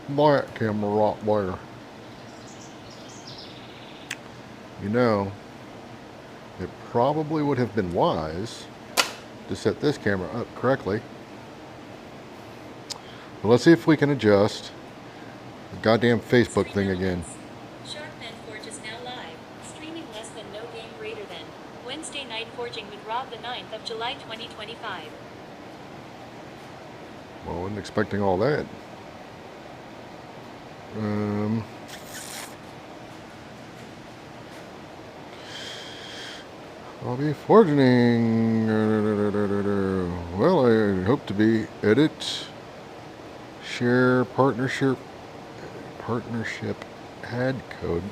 that camera right there. You know, it probably would have been wise to set this camera up correctly. But let's see if we can adjust the goddamn Facebook thing again. Sharkman Forge is now live, streaming less than no game greater than Wednesday Night Forging with Rob the 9th of July 2025. Well, I wasn't expecting all that. I'll be forging. Well, I hope to be edit, share, partnership ad code.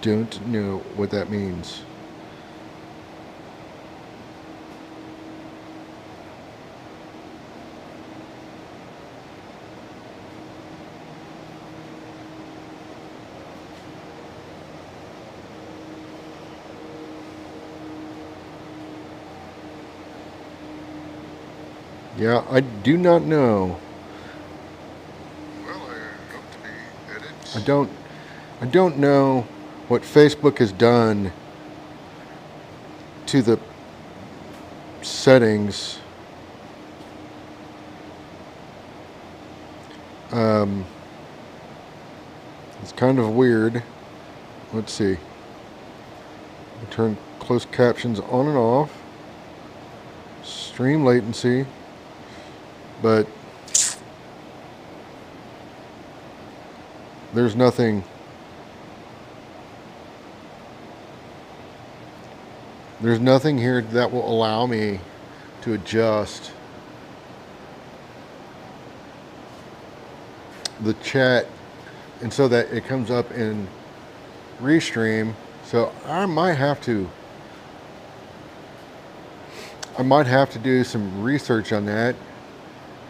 Don't know what that means. Yeah, I do not know. Well, I hope to be edit. I don't know what Facebook has done to the settings. It's kind of weird. Let's see. Turn closed captions on and off. Stream latency. But there's nothing. There's nothing here that will allow me to adjust the chat and so that it comes up in Restream. So I might have to do some research on that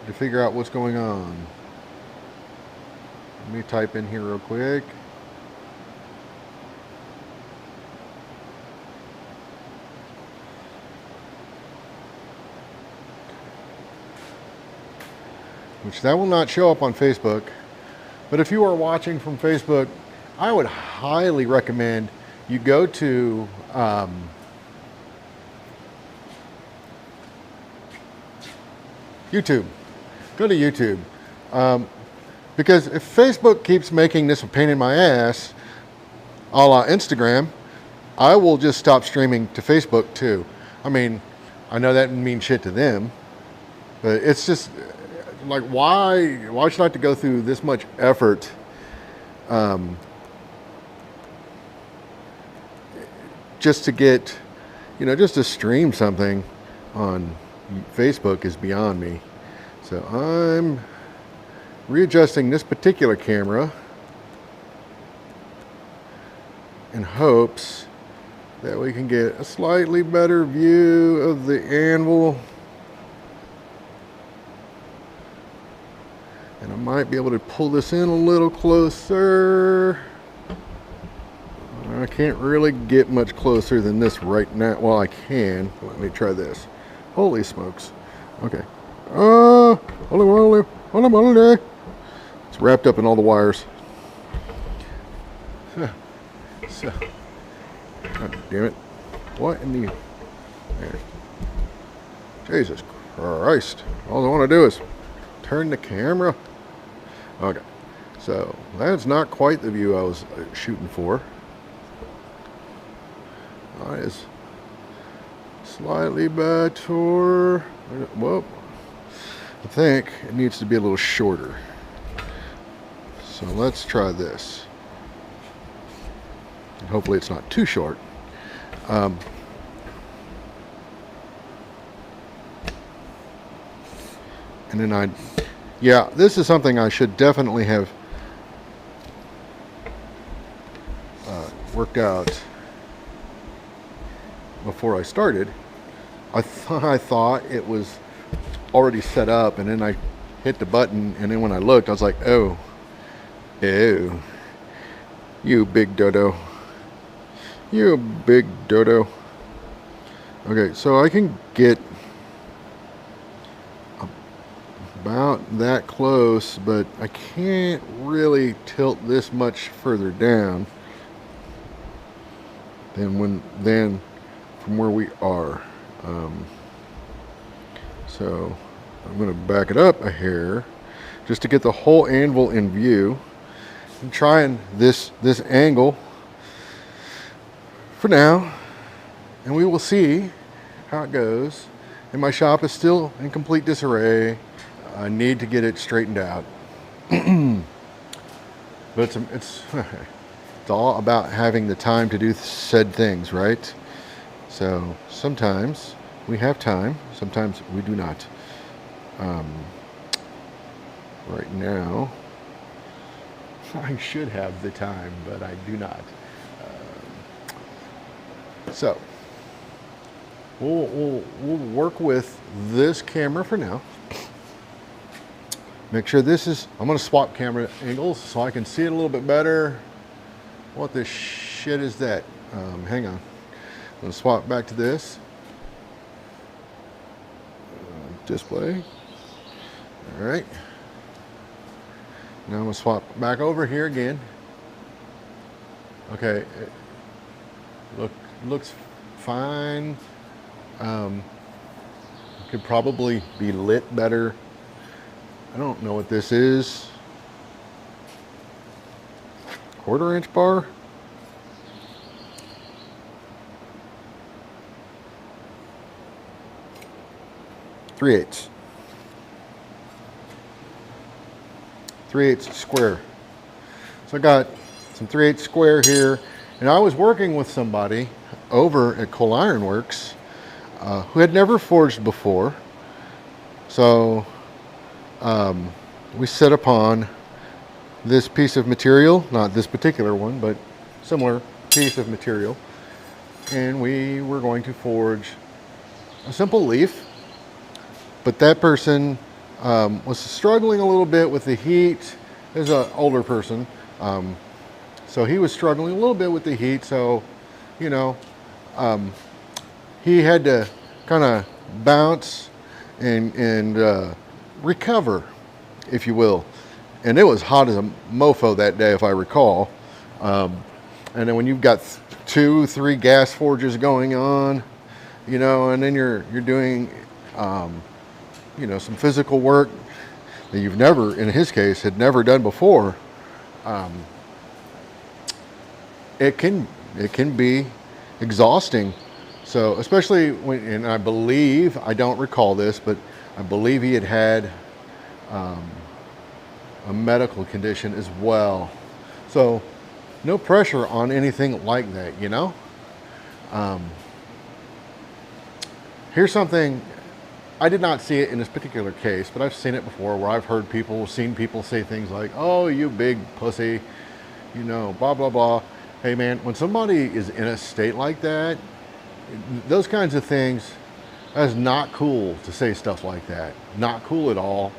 to figure out what's going on. Let me type in here real quick. Which that will not show up on Facebook. But if you are watching from Facebook, I would highly recommend you go to YouTube. Go to YouTube. Because if Facebook keeps making this a pain in my ass, a la Instagram, I will just stop streaming to Facebook too. I mean, I know that means shit to them, but it's just like, why should I have to go through this much effort just to get, just to stream something on Facebook is beyond me. So I'm readjusting this particular camera in hopes that we can get a slightly better view of the anvil. And I might be able to pull this in a little closer. I can't really get much closer than this right now. Well, I can. Let me try this. Holy smokes. Okay. Holy. It's wrapped up in all the wires. So, God damn it. What in the... There. Jesus Christ. All I want to do is turn the camera. Okay. So, that's not quite the view I was shooting for. That is slightly better. Well, I think it needs to be a little shorter. So let's try this. And hopefully it's not too short. And then yeah, this is something I should definitely have worked out before I started. I thought it was already set up, and then I hit the button, and then when I looked, I was like, oh, you big dodo. You big dodo. Okay, so I can get a about that close, but I can't really tilt this much further down than from where we are. So I'm going to back it up a hair just to get the whole anvil in view. I'm trying this angle for now, and we will see how it goes. And my shop is still in complete disarray. I need to get it straightened out. But it's all about having the time to do said things, right? So sometimes we have time, sometimes we do not. Right now, I should have the time, but I do not. So we'll work with this camera for now. Make sure this is, I'm going to swap camera angles so I can see it a little bit better. What the shit is that? Hang on. I'm going to swap back to this. Display. All right. Now I'm going to swap back over here again. Okay. Looks fine. Could probably be lit better. I don't know what this is. 1/4 inch bar? Three-eighths. 3/8 square. So I got some 3/8 square here, and I was working with somebody over at Coal Iron Works who had never forged before. So we set upon this piece of material, not this particular one, but similar piece of material, and we were going to forge a simple leaf. But that person was struggling a little bit with the heat. There's an older person, so he was struggling a little bit with the heat. So, you know, he had to kind of bounce and recover, if you will. And it was hot as a mofo that day, if I recall. And then when you've got 2-3 gas forges going on, you know, and then you're doing, you know, some physical work that you've never, in his case, had never done before. It can be exhausting. So especially when, and I believe, I don't recall this, but I believe he had a medical condition as well. So no pressure on anything like that, you know? Here's something, I did not see it in this particular case, but I've seen it before where I've seen people say things like, oh, you big pussy, you know, blah, blah, blah. Hey man, when somebody is in a state like that, those kinds of things, that's not cool to say stuff like that. Not cool at all.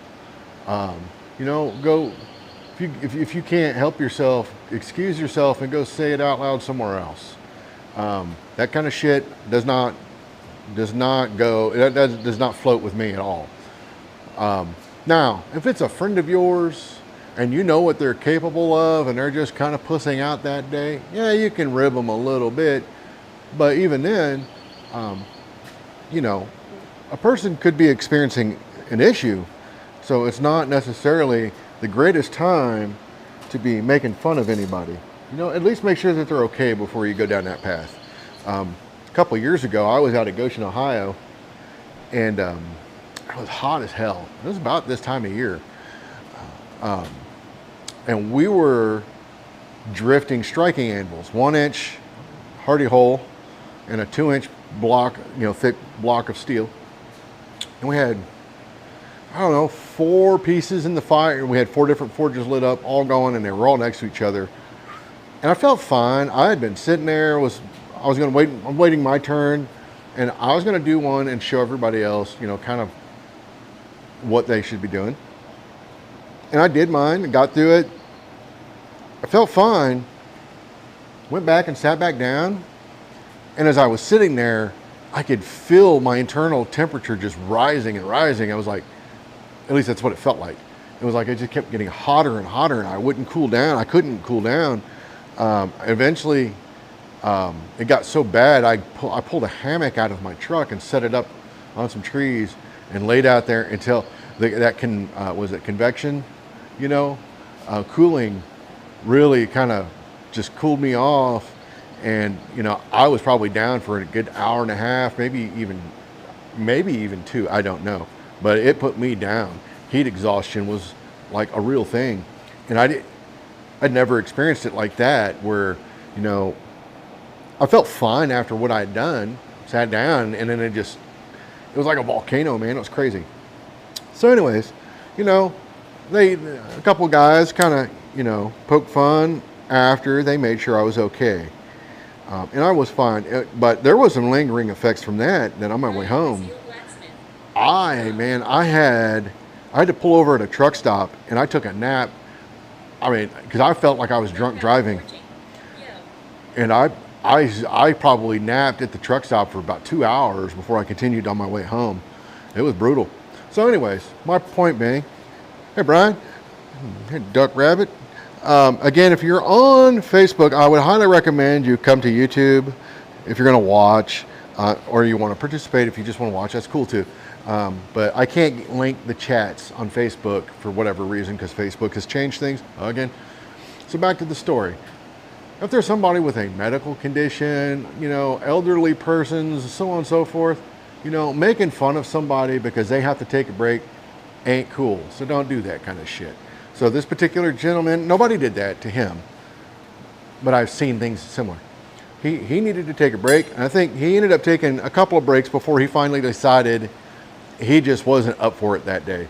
You know, go, if you can't help yourself, excuse yourself and go say it out loud somewhere else. That kind of shit does not float with me at all. Now, if it's a friend of yours and you know what they're capable of and they're just kind of pussing out that day, yeah, you can rib them a little bit. But even then, you know, a person could be experiencing an issue. So it's not necessarily the greatest time to be making fun of anybody. You know, at least make sure that they're okay before you go down that path. A couple of years ago, I was out at Goshen, Ohio, and it was hot as hell. It was about this time of year. And we were drifting striking anvils, 1-inch Hardy hole and a 2-inch block, you know, thick block of steel. And we had, I don't know, 4 pieces in the fire. We had 4 different forges lit up, all going, and they were all next to each other. And I felt fine. I had been sitting there, I'm waiting my turn, and I was going to do one and show everybody else, you know, kind of what they should be doing. And I did mine and got through it. I felt fine. Went back and sat back down. And as I was sitting there, I could feel my internal temperature just rising and rising. I was like, At least that's what it felt like. It was like it just kept getting hotter and hotter, and I wouldn't cool down. I couldn't cool down. Eventually, it got so bad, I pulled a hammock out of my truck and set it up on some trees and laid out there until was it convection, cooling really kind of just cooled me off. And, I was probably down for a good hour and a half, maybe even two, I don't know. But it put me down. Heat exhaustion was like a real thing. And I'd never experienced it like that where, I felt fine after what I'd done, sat down, and then it was like a volcano, man. It was crazy. So anyways, a couple guys kind of, poked fun after they made sure I was okay. And I was fine, but there was some lingering effects from that on my way home. I had to pull over at a truck stop, and I took a nap. I mean, because I felt like I was drunk driving, and I probably napped at the truck stop for about 2 hours before I continued on my way home. It was brutal. So anyways, my point being, hey Brian, hey Duck Rabbit. Again, if you're on Facebook, I would highly recommend you come to YouTube if you're going to watch, or you want to participate. If you just want to watch, that's cool too. But I can't link the chats on Facebook for whatever reason, because Facebook has changed things again. So back to the story. If there's somebody with a medical condition, elderly persons, so on and so forth, making fun of somebody because they have to take a break ain't cool. So don't do that kind of shit. So this particular gentleman, nobody did that to him, but I've seen things similar. He needed to take a break, and I think he ended up taking a couple of breaks before he finally decided he just wasn't up for it that day.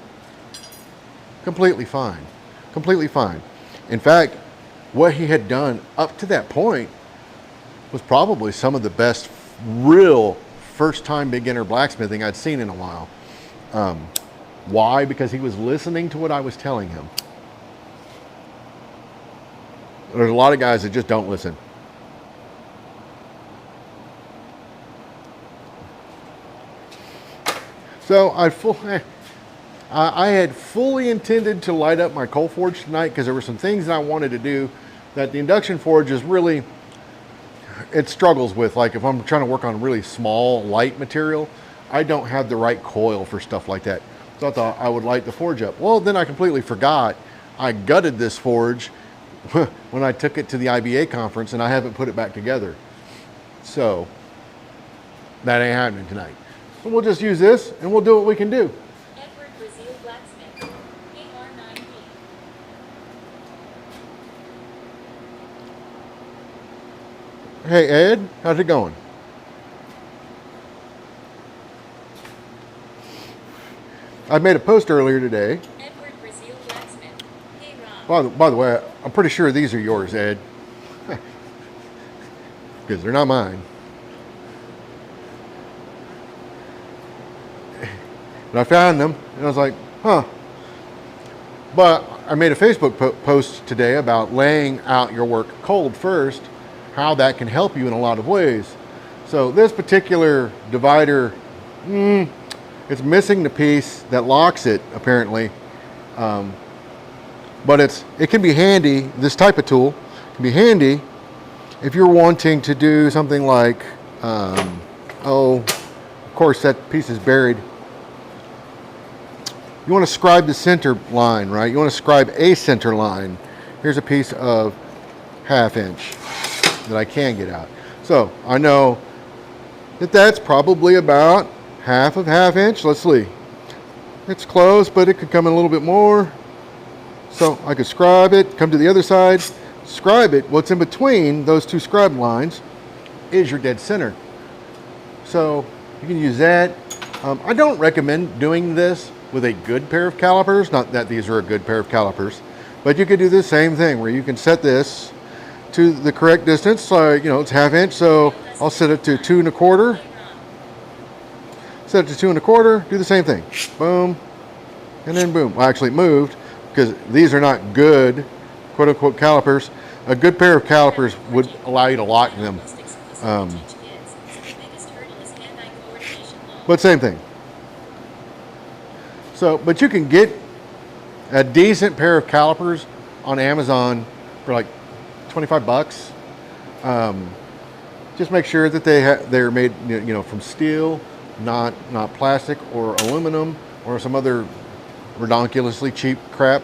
Completely fine. Completely fine. In fact, what he had done up to that point was probably some of the best real first-time beginner blacksmithing I'd seen in a while. Why? Because he was listening to what I was telling him. There's a lot of guys that just don't listen. So I had fully intended to light up my coal forge tonight because there were some things that I wanted to do that the induction forge is really, it struggles with. Like if I'm trying to work on really small, light material, I don't have the right coil for stuff like that. So I thought I would light the forge up. Well, then I completely forgot. I gutted this forge when I took it to the IBA conference, and I haven't put it back together. So that ain't happening tonight. So we'll just use this and we'll do what we can do. Edward Brazil Blacksmith, AR9B. Hey Ed, how's it going? I made a post earlier today. Edward Brazil Blacksmith, hey Rob. By the way, I'm pretty sure these are yours, Ed. Because they're not mine. And I found them, and I was like, huh. But I made a Facebook post today about laying out your work cold first, how that can help you in a lot of ways. So this particular divider, it's missing the piece that locks it, apparently. But it can be handy, this type of tool can be handy if you're wanting to do something like, of course that piece is buried. You want to scribe the center line, right? You want to scribe a center line. Here's a piece of 1/2 inch that I can get out. So I know that that's probably about half of 1/2 inch. Let's see. It's close, but it could come in a little bit more. So I could scribe it, come to the other side, scribe it. What's in between those two scribe lines is your dead center. So you can use that. I don't recommend doing this with a good pair of calipers. Not that these are a good pair of calipers, but you could do the same thing where you can set this to the correct distance. So, it's 1/2 inch, so I'll set it to 2 1/4. Set it to 2 1/4, do the same thing. Boom, and then boom. Well, actually it moved because these are not good, quote unquote, calipers. A good pair of calipers would allow you to lock them. But same thing. So, but you can get a decent pair of calipers on Amazon for like 25 bucks. Just make sure that they're made, from steel, not plastic or aluminum or some other redonkulously cheap crap.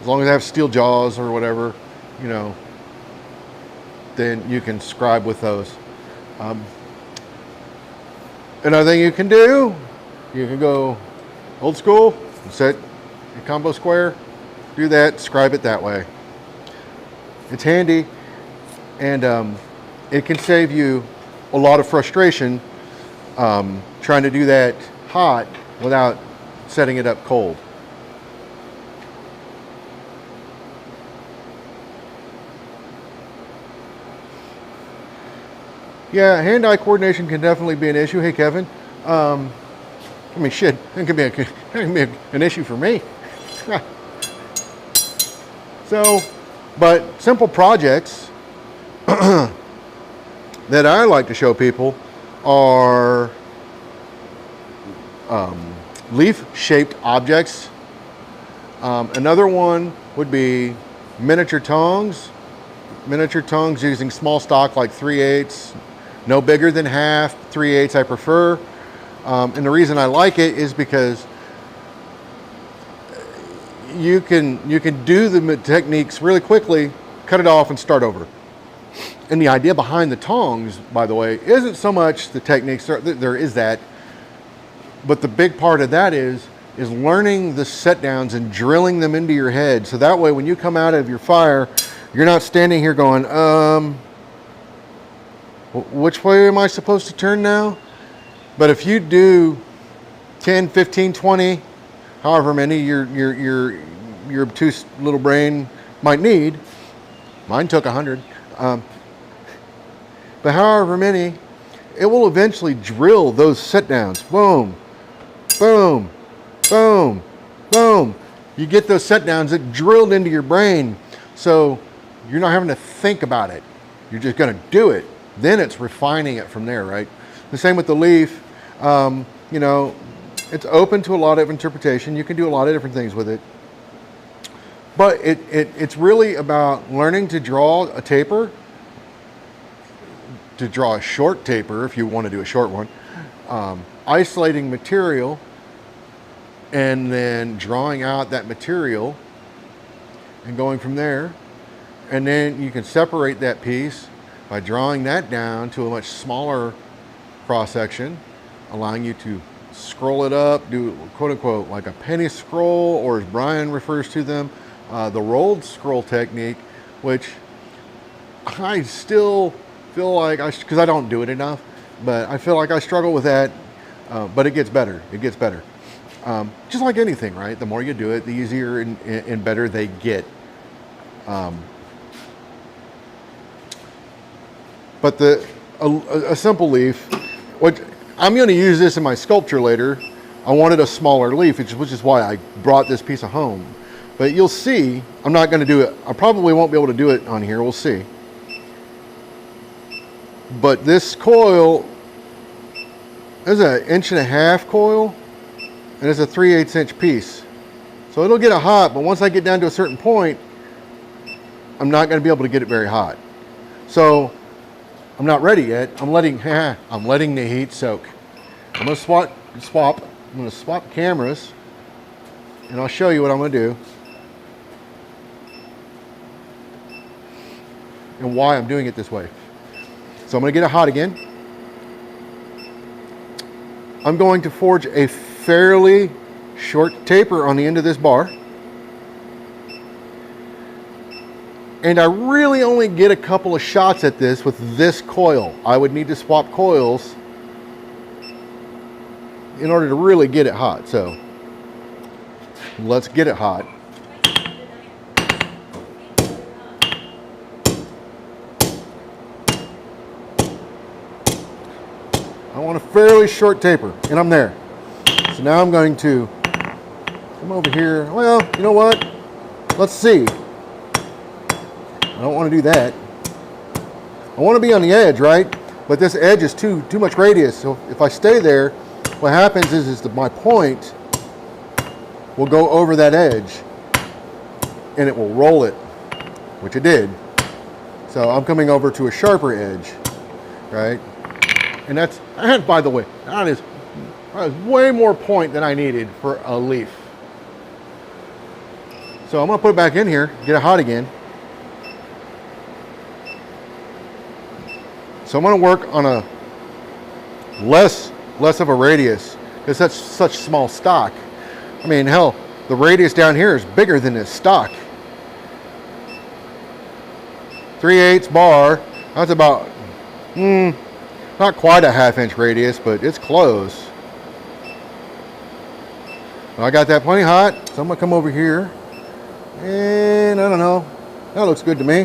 As long as they have steel jaws or whatever, then you can scribe with those. Another thing you can do, you can go old school, set a combo square, do that, scribe it that way. It's handy, and it can save you a lot of frustration trying to do that hot without setting it up cold. Yeah, hand-eye coordination can definitely be an issue. Hey, Kevin. Shit, it can be an issue for me. So, but simple projects that I like to show people are leaf-shaped objects. Another one would be miniature tongs. Miniature tongs using small stock like 3/8, no bigger than half, 3/8 I prefer. And the reason I like it is because you can do the techniques really quickly, cut it off and start over. And the idea behind the tongs, by the way, isn't so much the techniques, there is that, but the big part of that is learning the set downs and drilling them into your head. So that way when you come out of your fire, you're not standing here going, which way am I supposed to turn now? But if you do 10, 15, 20, however many your obtuse little brain might need, mine took 100, but however many, it will eventually drill those set downs. Boom, boom, boom, boom. You get those set downs that drilled into your brain, so you're not having to think about it. You're just going to do it. Then it's refining it from there, right? The same with the leaf. It's open to a lot of interpretation. You can do a lot of different things with it. But it's really about learning to draw a taper, to draw a short taper if you want to do a short one, isolating material, and then drawing out that material and going from there. And then you can separate that piece by drawing that down to a much smaller cross section, allowing you to scroll it up, do quote unquote like a penny scroll, or as Brian refers to them, the rolled scroll technique, which I still feel like, because I don't do it enough, but I feel like I struggle with that, but it gets better. It gets better. Just like anything, right? The more you do it, the easier and better they get. But a simple leaf, which I'm going to use this in my sculpture later. I wanted a smaller leaf, which is why I brought this piece of home. But you'll see, I'm not going to do it. I probably won't be able to do it on here. We'll see. But this coil is an 1.5 inch coil, and it's a 3/8 inch piece. So it'll get it hot, but once I get down to a certain point, I'm not going to be able to get it very hot. So I'm not ready yet. I'm letting the heat soak. I'm going to swap. I'm going to swap cameras, and I'll show you what I'm going to do and why I'm doing it this way. So I'm going to get it hot again. I'm going to forge a fairly short taper on the end of this bar. And I really only get a couple of shots at this with this coil. I would need to swap coils in order to really get it hot. So let's get it hot. I want a fairly short taper, and I'm there. So now I'm going to come over here. Well, you know what? Let's see. I don't want to do that. I want to be on the edge, right? But this edge is too much radius. So if I stay there, what happens is that my point will go over that edge and it will roll it, which it did. So I'm coming over to a sharper edge, right? And by the way, that is way more point than I needed for a leaf. So I'm gonna put it back in here, get it hot again. So I'm gonna work on a less of a radius because that's such small stock. I mean, hell, the radius down here is bigger than this stock. 3/8 bar, that's about, not quite a 1/2 inch radius, but it's close. I got that plenty hot, so I'm gonna come over here, and I don't know, that looks good to me.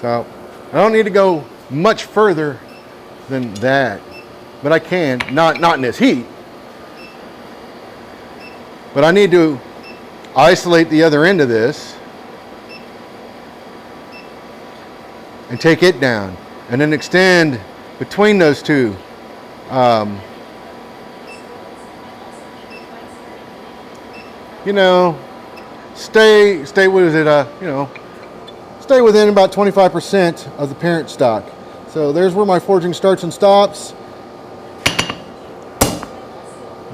So I don't need to go much further than that, but I can, not in this heat. But I need to isolate the other end of this and take it down and then extend between those two. You know, stay with it, stay within about 25% of the parent stock. So there's where my forging starts and stops.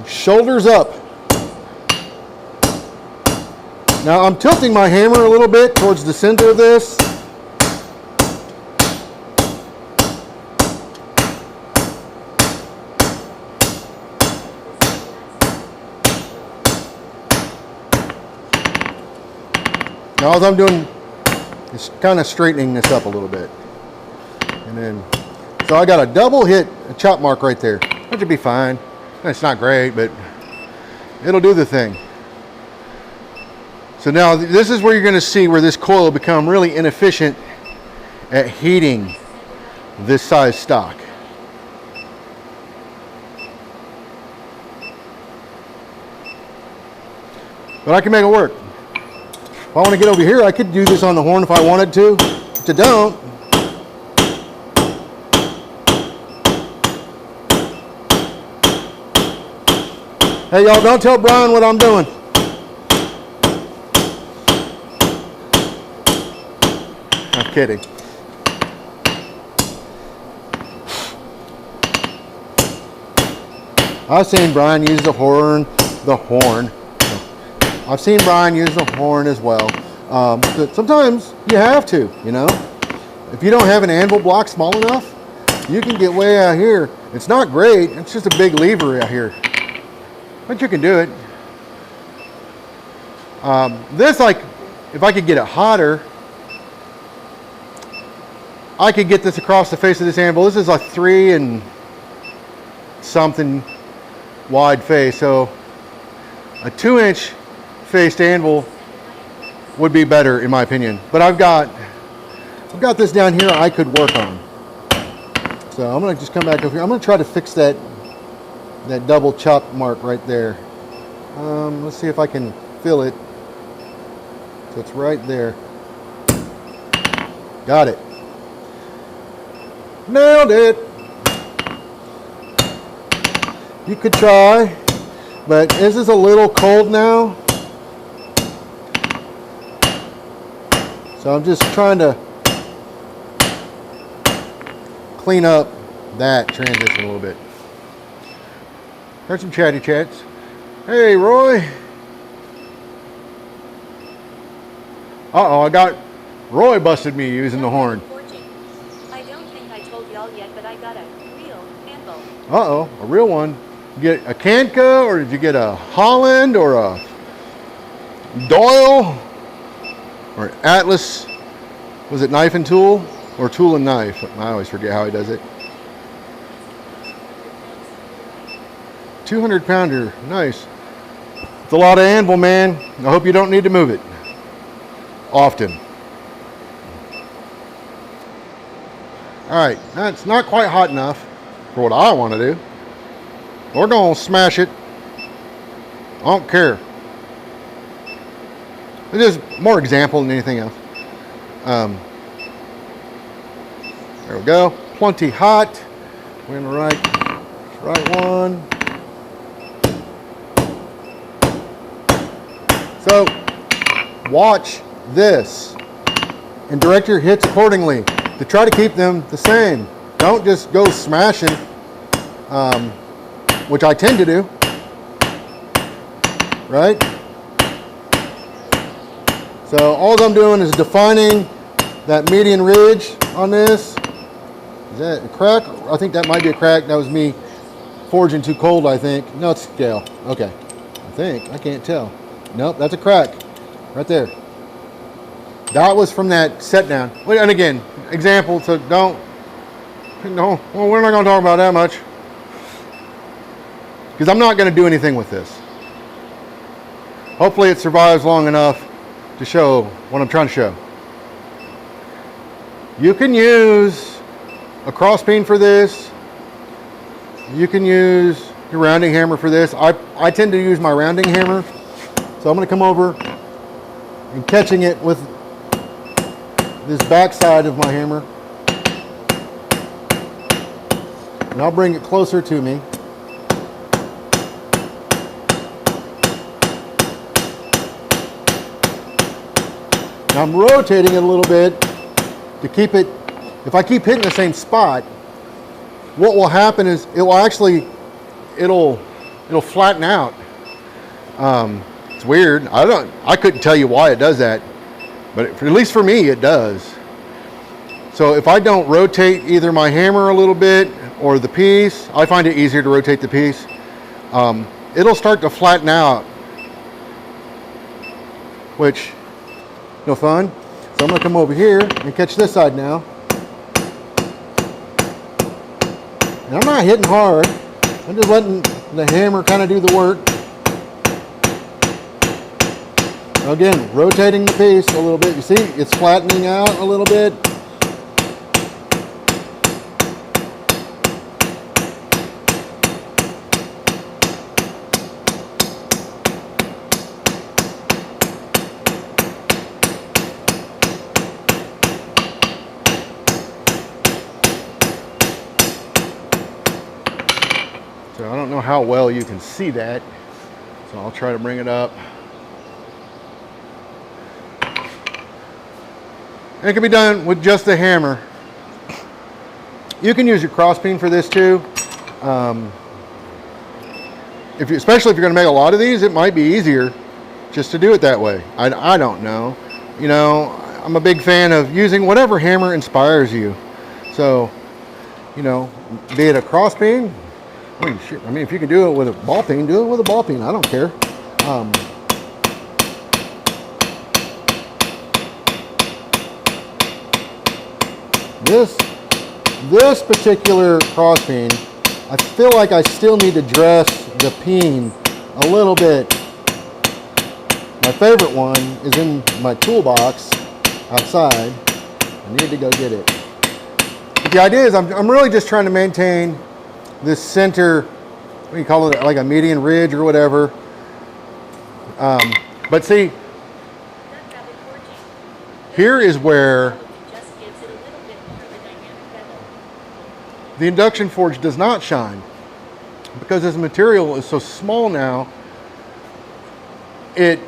Shoulders up. Now I'm tilting my hammer a little bit towards the center of this. Now all I'm doing is kind of straightening this up a little bit. And then, so I got a double hit, a chop mark right there. That should be fine. It's not great, but it'll do the thing. So now this is where you're going to see where this coil will become really inefficient at heating this size stock. But I can make it work. If I want to get over here, I could do this on the horn if I wanted to. But I don't. Hey y'all, don't tell Brian what I'm doing. I'm kidding. I've seen Brian use the horn. I've seen Brian use the horn as well. But sometimes you have to, you know. If you don't have an anvil block small enough, you can get way out here. It's not great. It's just a big lever out here. But you can do it. This, like, if I could get it hotter, I could get this across the face of this anvil. This is a 3 and something wide face, so a 2-inch faced anvil would be better in my opinion. But I've got this down here I could work on. So I'm gonna just come back over here. I'm gonna try to fix that double chop mark right there. Let's see if I can feel it. So it's right there. Got it. Nailed it. You could try, but this is a little cold now. So I'm just trying to clean up that transition a little bit. Heard some chatty chats. Hey, Roy. Uh-oh, I got Roy busted me using the horn. I don't think I told y'all yet, but I got a real anvil. Uh-oh, a real one. You get a Kanka, or did you get a Holland, or a Doyle, or Atlas? Was it knife and tool, or tool and knife? I always forget how he does it. 200 pounder, nice. It's a lot of anvil, man. I hope you don't need to move it often. All right, that's not quite hot enough for what I want to do. We're gonna smash it. I don't care. It's just more example than anything else. There we go. Plenty hot. We're in the right one. So watch this and direct your hits accordingly to try to keep them the same. Don't just go smashing, which I tend to do, right? So all I'm doing is defining that median ridge on this. Is that a crack? I think that might be a crack. That was me forging too cold, I think. No, it's scale. Okay. I think. I can't tell. Nope, that's a crack. Right there. That was from that set down. And again, example, so well, we're not going to talk about that much. Because I'm not going to do anything with this. Hopefully it survives long enough to show what I'm trying to show. You can use a cross peen for this. You can use your rounding hammer for this. I tend to use my rounding hammer. So I'm going to come over and catching it with this back side of my hammer. And I'll bring it closer to me. Now I'm rotating it a little bit to keep it, if I keep hitting the same spot, what will happen is it'll flatten out. It's weird. I couldn't tell you why it does that, but at least for me it does. So if I don't rotate either my hammer a little bit or the piece, I find it easier to rotate the piece. It'll start to flatten out, which no fun. So I'm going to come over here and catch this side now. And I'm not hitting hard. I'm just letting the hammer kind of do the work. Again, rotating the piece a little bit. You see, it's flattening out a little bit. So I don't know how well you can see that, so I'll try to bring it up. And it can be done with just the hammer. You can use your cross peen for this too. Especially if you're going to make a lot of these, it might be easier just to do it that way. I don't know. You know, I'm a big fan of using whatever hammer inspires you. So, you know, be it a cross peen. I mean, if you can do it with a ball peen, do it with a ball peen. I don't care. This particular cross peen, I feel like I still need to dress the peen a little bit. My favorite one is in my toolbox outside. I need to go get it. But the idea is I'm really just trying to maintain this center, what do you call it, like a median ridge or whatever. But see, here is where the induction forge does not shine, because this material is so small now. It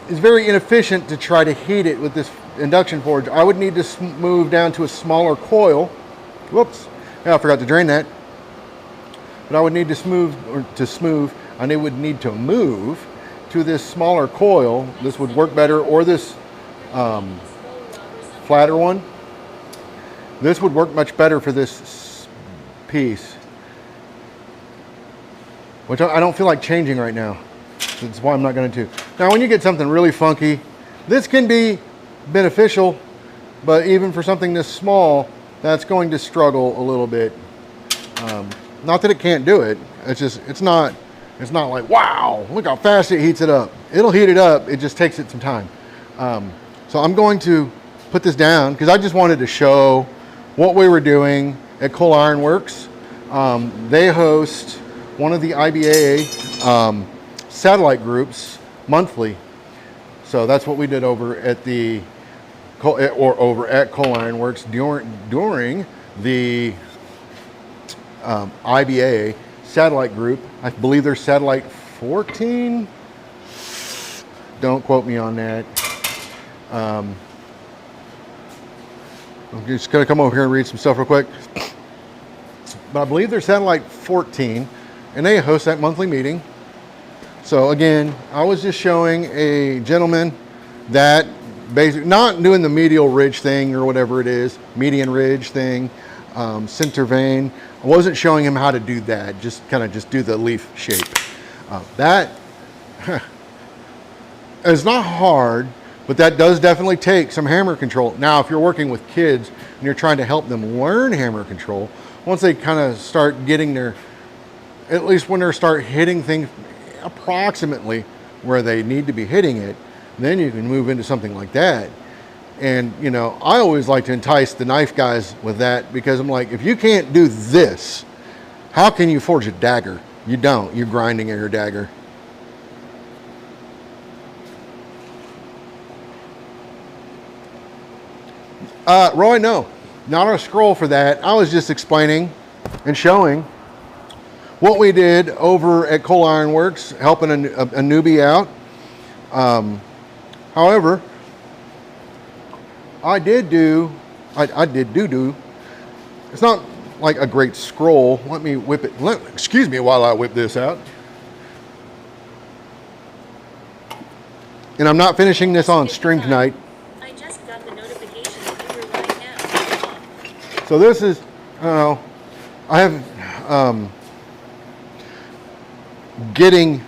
is very inefficient to try to heat it with this induction forge. I would need to move down to a smaller coil. Whoops, yeah, I forgot to drain that. But I would need to would need to move to this smaller coil. This would work better, or this flatter one. This would work much better for this piece, which I don't feel like changing right now. That's why I'm not going to. Now, when you get something really funky, this can be beneficial, but even for something this small, that's going to struggle a little bit. Not that it can't do it. It's just, it's not like, wow, look how fast it heats it up. It'll heat it up. It just takes it some time. So I'm going to put this down because I just wanted to show what we were doing at Cole Iron Works. They host one of the IBA satellite groups monthly. So that's what we did over at the over at Coal Iron Works during the IBA satellite group. I believe they're satellite 14. Don't quote me on that. I'm just going to come over here and read some stuff real quick. But I believe they're satellite 14, and they host that monthly meeting. So again, I was just showing a gentleman that basically not doing the medial ridge thing or whatever it is, median ridge thing, center vein. I wasn't showing him how to do that, just kind of just do the leaf shape. That is not hard, but that does definitely take some hammer control. Now, if you're working with kids and you're trying to help them learn hammer control, once they kind of start getting their, at least when they start hitting things approximately where they need to be hitting it, then you can move into something like that. And, you know, I always like to entice the knife guys with that, because I'm like, if you can't do this, how can you forge a dagger? You don't. You're grinding your dagger. Roy, no. Not a scroll for that. I was just explaining and showing what we did over at Coal Iron Works, helping a newbie out. However, I did do, it's not like a great scroll. Let me whip it. Excuse me while I whip this out. And I'm not finishing this on stream tonight. I just got the notification that you were live now. So this is, I don't know, I have, getting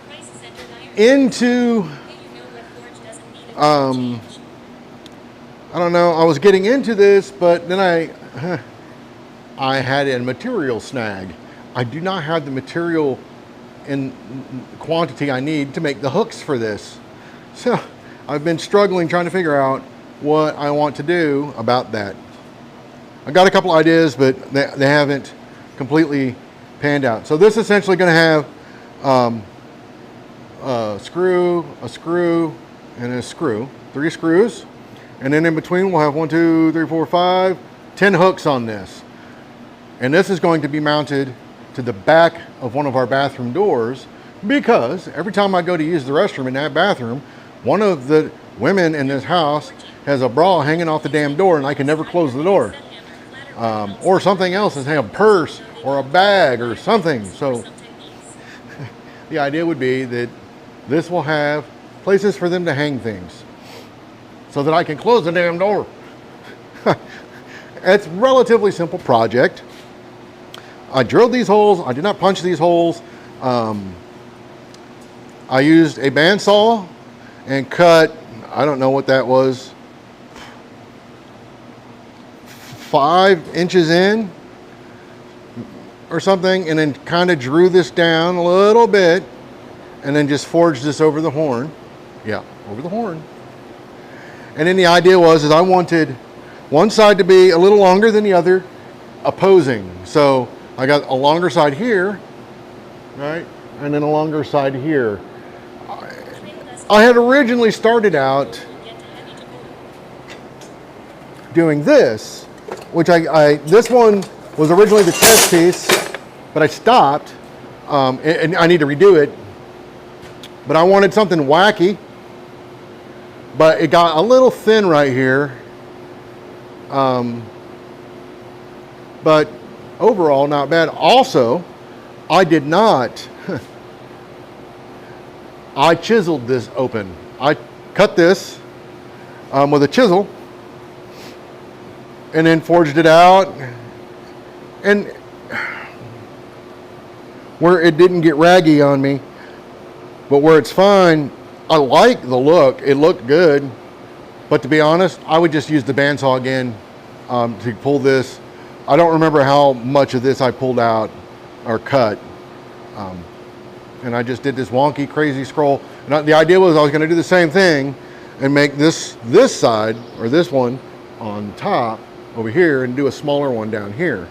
Price-centered iron. into, Hey, you know what forge doesn't need a change. I don't know, I was getting into this, but then I had a material snag. I do not have the material in quantity I need to make the hooks for this. So I've been struggling trying to figure out what I want to do about that. I got a couple ideas, but they haven't completely panned out. So this is essentially going to have a screw, and a screw. 3 screws. And then in between we'll have 1, 2, 3, 4, 5, 10 hooks on this. And this is going to be mounted to the back of one of our bathroom doors, because every time I go to use the restroom in that bathroom, one of the women in this house has a bra hanging off the damn door, and I can never close the door. Or something else, is a purse or a bag or something. So the idea would be that this will have places for them to hang things, so that I can close the damn door. It's a relatively simple project. I drilled these holes. I did not punch these holes. I used a bandsaw and cut, I don't know what that was, 5 inches in or something, and then kind of drew this down a little bit, and then just forged this over the horn. Yeah, over the horn. And then the idea was, I wanted one side to be a little longer than the other, opposing. So I got a longer side here, right? And then a longer side here. I had originally started out doing this, which this one was originally the test piece, but I stopped, and I need to redo it. But I wanted something wacky, but it got a little thin right here. But overall, not bad. Also, I did not, I chiseled this open. I cut this with a chisel and then forged it out, and where it didn't get raggy on me, but where it's fine, I like the look. It looked good, but to be honest, I would just use the bandsaw again to pull this. I don't remember how much of this I pulled out or cut. And I just did this wonky, crazy scroll. And the idea was I was going to do the same thing and make this side, or this one, on top over here, and do a smaller one down here.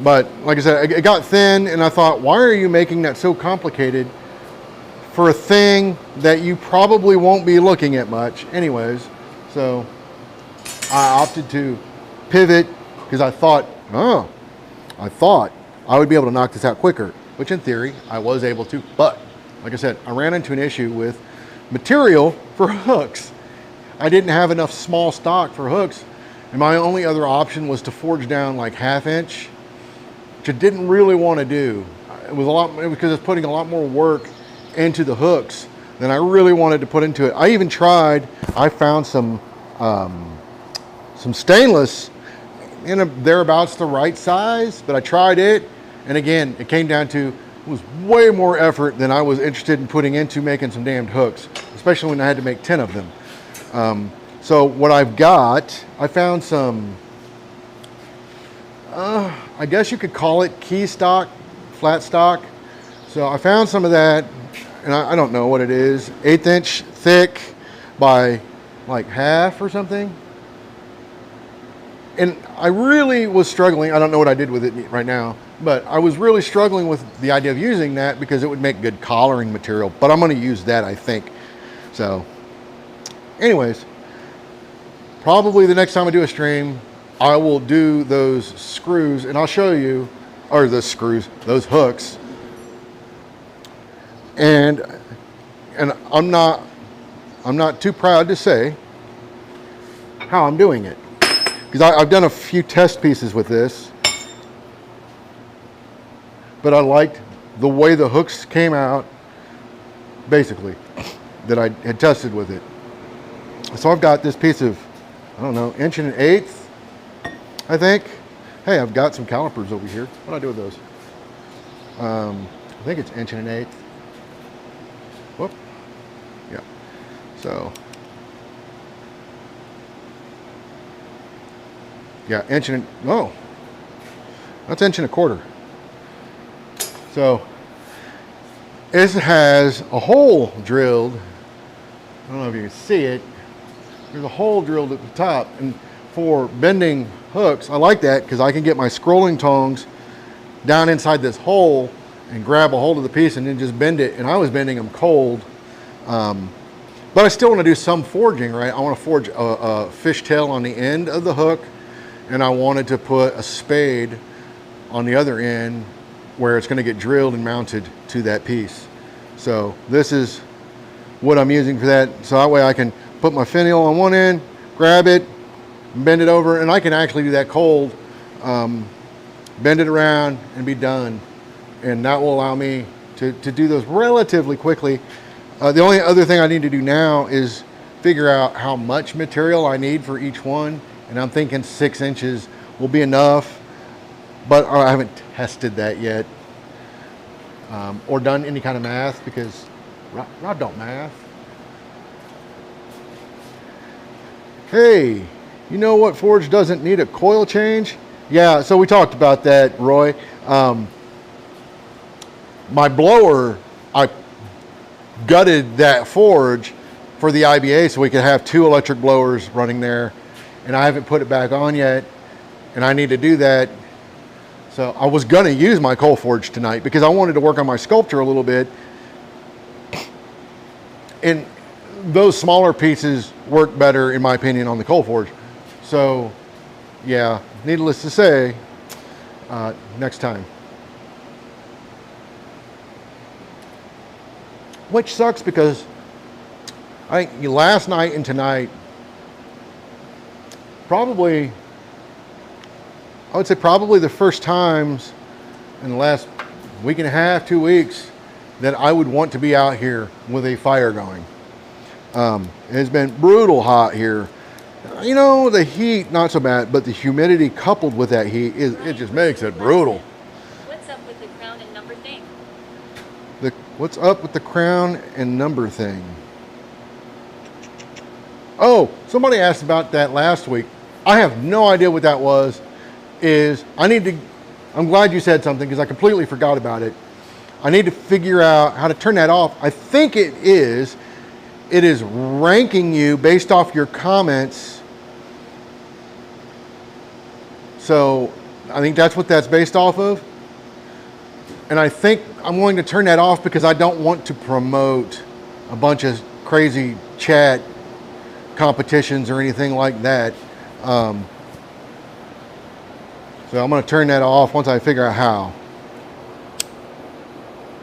But like I said, it got thin, and I thought, why are you making that so complicated for a thing that you probably won't be looking at much anyways. So I opted to pivot because I thought I would be able to knock this out quicker, which in theory I was able to. But like I said, I ran into an issue with material for hooks. I didn't have enough small stock for hooks, and my only other option was to forge down like 1/2 inch, which I didn't really want to do. It was because it's putting a lot more work into the hooks than I really wanted to put into it. I even tried. I found some stainless thereabouts the right size, but I tried it, and again, it came down to it was way more effort than I was interested in putting into making some damned hooks, especially when I had to make 10 of them. So what I've got, I found some, I guess you could call it key stock, flat stock. So I found some of that, and I don't know what it is, 1/8 inch thick by like 1/2 or something. And I really was struggling. I don't know what I did with it right now, but I was really struggling with the idea of using that because it would make good collaring material, but I'm going to use that, I think. So anyways, probably the next time I do a stream, I will do those screws and I'll show you, or the screws, those hooks. And I'm not too proud to say how I'm doing it, because I've done a few test pieces with this, but I liked the way the hooks came out, basically, that I had tested with it. So I've got this piece of, I don't know, 1 1/8, I think. Hey, I've got some calipers over here. What do I do with those? I think it's 1 1/8. Whoop. Yeah. So, yeah, oh, that's 1 1/4. So, this has a hole drilled. I don't know if you can see it. There's a hole drilled at the top, and for bending hooks, I like that because I can get my scrolling tongs down inside this hole and grab a hold of the piece and then just bend it. And I was bending them cold, but I still want to do some forging, right? I want to forge a fishtail on the end of the hook, and I wanted to put a spade on the other end where it's going to get drilled and mounted to that piece. So this is what I'm using for that. So that way I can put my finial on one end, grab it, bend it over, and I can actually do that cold, bend it around and be done. And that will allow me to do those relatively quickly. The only other thing I need to do now is figure out how much material I need for each one. And I'm thinking 6 inches will be enough, but I haven't tested that yet, or done any kind of math, because Rod don't math. Hey, you know what forge doesn't need a coil change? Yeah, so we talked about that, Roy. My blower, I gutted that forge for the IBA so we could have 2 electric blowers running there, and I haven't put it back on yet, and I need to do that. So I was gonna use my coal forge tonight because I wanted to work on my sculpture a little bit, and those smaller pieces work better, in my opinion, on the coal forge. So yeah, needless to say, next time. Which sucks because I think last night and tonight, I would say probably the first times in the last week and a half, 2 weeks, that I would want to be out here with a fire going. It's been brutal hot here. You know, the heat, not so bad, but the humidity coupled with that heat, it just makes it brutal. What's up with the crown and number thing? What's up with the crown and number thing? Oh, somebody asked about that last week. I have no idea what that was. I'm glad you said something because I completely forgot about it. I need to figure out how to turn that off. I think it is ranking you based off your comments. So I think that's what that's based off of. And I think I'm going to turn that off because I don't want to promote a bunch of crazy chat competitions or anything like that. So I'm going to turn that off once I figure out how.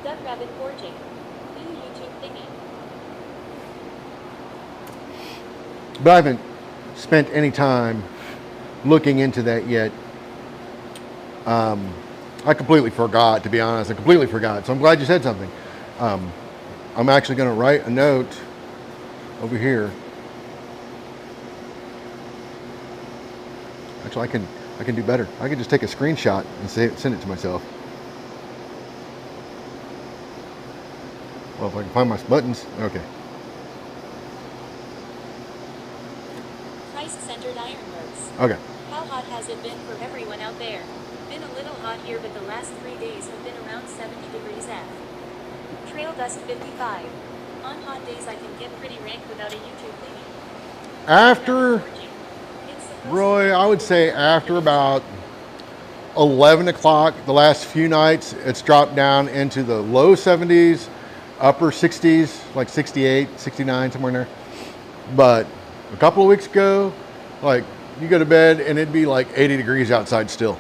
Duck Rabbit Forging. New YouTube thingy. But I haven't spent any time looking into that yet. I completely forgot, to be honest. I completely forgot. So I'm glad you said something. I'm actually going to write a note over here. Actually, I can do better. I can just take a screenshot and send it to myself. Well, if I can find my buttons. Okay. Christ-centered ironworks. Okay. How hot has it been for everyone out there? Been a little hot here, but the last 3 days have been around 70 degrees F. Trail dust 55. On hot days I can get pretty rank without a YouTube thingy. After, Roy, I would say after about 11 o'clock, the last few nights, it's dropped down into the low 70s, upper 60s, like 68, 69, somewhere in there. But a couple of weeks ago, like you go to bed and it'd be like 80 degrees outside still.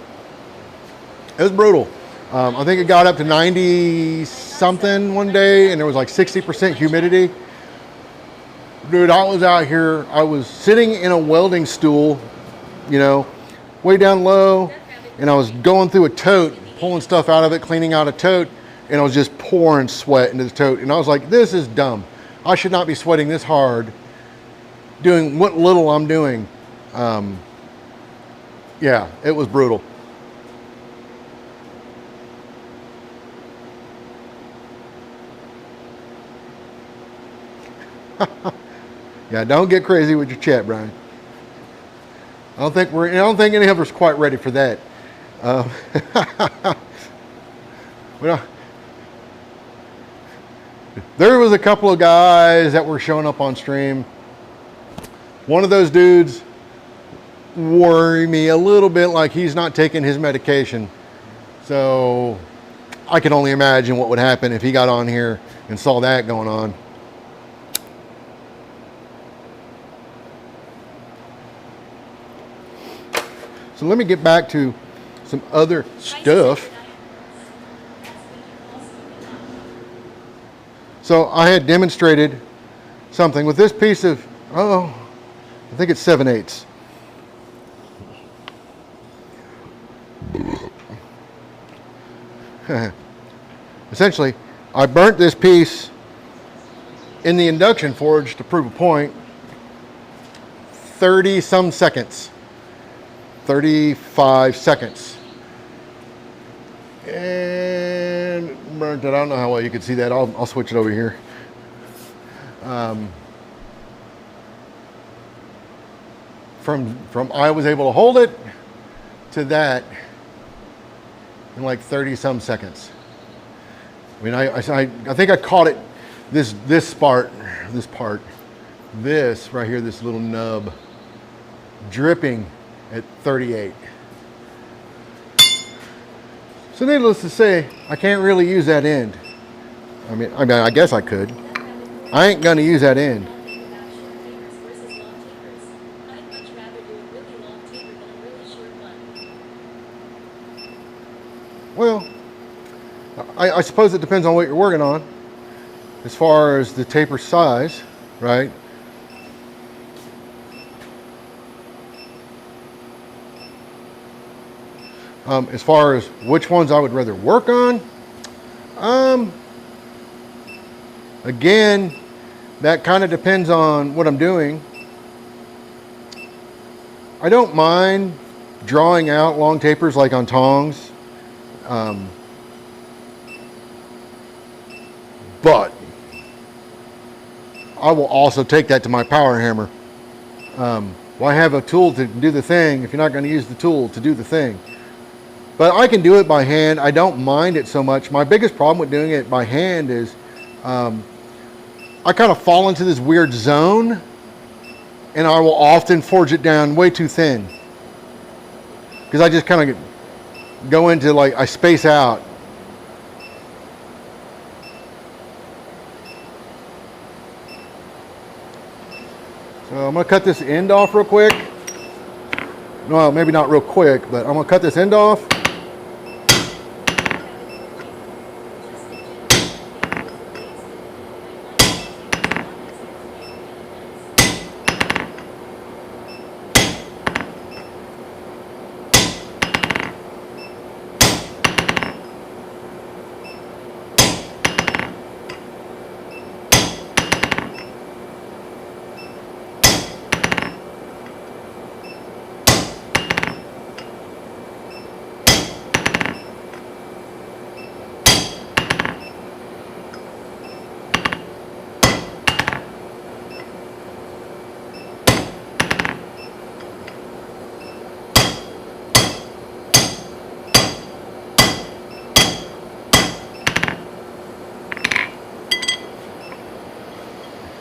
It was brutal. I think it got up to 90 something one day and there was like 60% humidity. Dude, I was out here, I was sitting in a welding stool, you know, way down low, and I was going through a tote, pulling stuff out of it, cleaning out a tote, and I was just pouring sweat into the tote. And I was like, this is dumb. I should not be sweating this hard doing what little I'm doing. Yeah, it was brutal. Yeah, don't get crazy with your chat, Brian. I don't think any of us are quite ready for that. Well, there was a couple of guys that were showing up on stream. One of those dudes worry me a little bit, like he's not taking his medication. So I can only imagine what would happen if he got on here and saw that going on. So let me get back to some other stuff. So I had demonstrated something with this piece of, I think it's 7/8. Essentially, I burnt this piece in the induction forge to prove a point. 30 some seconds. 35 seconds. And burnt it. I don't know how well you can see that. I'll switch it over here. From I was able to hold it to that in like 30 some seconds. I mean, I think I caught it, this part right here, this little nub, dripping at 38. So needless to say, I can't really use that end. I mean, I guess I could. I ain't gonna use that end. Well, I suppose it depends on what you're working on as far as the taper size, right? As far as which ones I would rather work on, again, that kind of depends on what I'm doing. I don't mind drawing out long tapers like on tongs, but I will also take that to my power hammer. Why have a tool to do the thing if you're not going to use the tool to do the thing? But I can do it by hand. I don't mind it so much. My biggest problem with doing it by hand is I kind of fall into this weird zone, and I will often forge it down way too thin because I just kind of go into, like, I space out. going to cut this end off real quick. Well, maybe not real quick, but I'm going to cut this end off.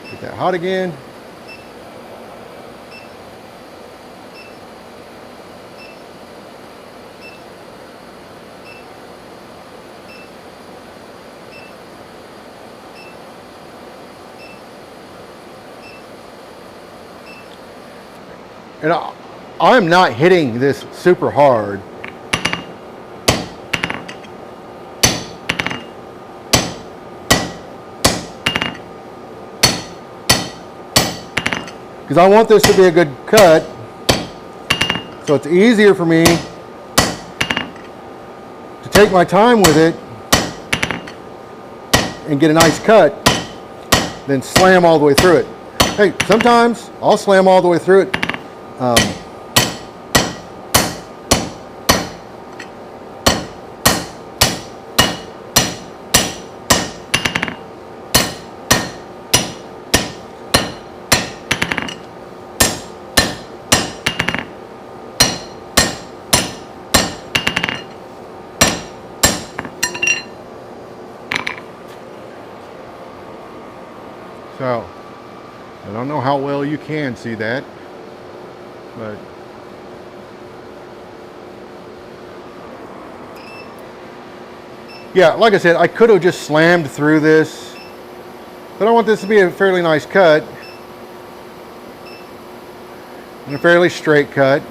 Get that hot again. And I'm not hitting this super hard. Because I want this to be a good cut, so it's easier for me to take my time with it and get a nice cut than slam all the way through it. Hey, sometimes I'll slam all the way through it. So, I don't know how well you can see that, but yeah, like I said, I could have just slammed through this, but I want this to be a fairly nice cut and a fairly straight cut.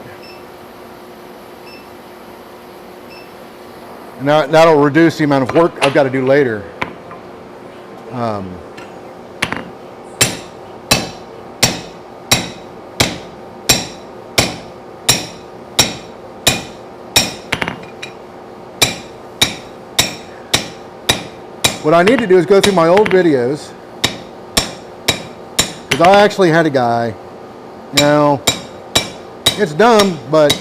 And that'll reduce the amount of work I've got to do later. What I need to do is go through my old videos, because I actually had a guy, now, it's dumb, but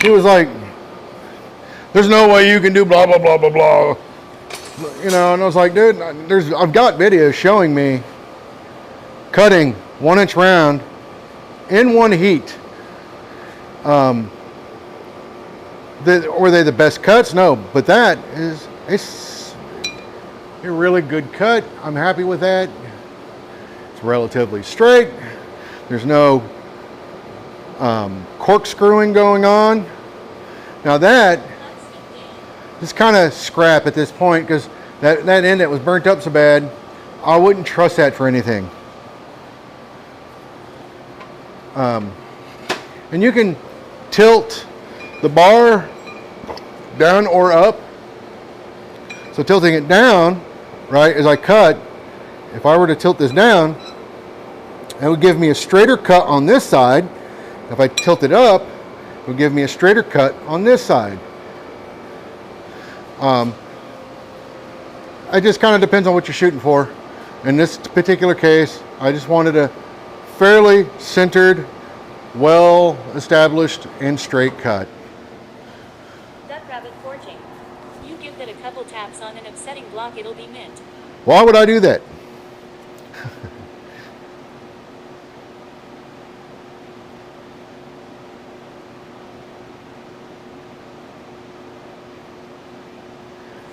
he was like, there's no way you can do blah, blah, blah, blah, blah. You know, and I was like, dude, I've got videos showing me cutting 1-inch round in one heat. Were they the best cuts? No, but that is a really good cut. I'm happy with that. It's relatively straight. There's no corkscrewing going on. Now that is kind of scrap at this point, because that end that was burnt up so bad, I wouldn't trust that for anything. And you can tilt the bar down or up. So tilting it down, right, as I cut, if I were to tilt this down, that would give me a straighter cut on this side. If I tilt it up, it would give me a straighter cut on this side. It just kind of depends on what you're shooting for. In this particular case, I just wanted a fairly centered, well established and straight cut. Duck rabbit forging. You give that a couple taps on an upsetting block, it'll be mint. Why would I do that?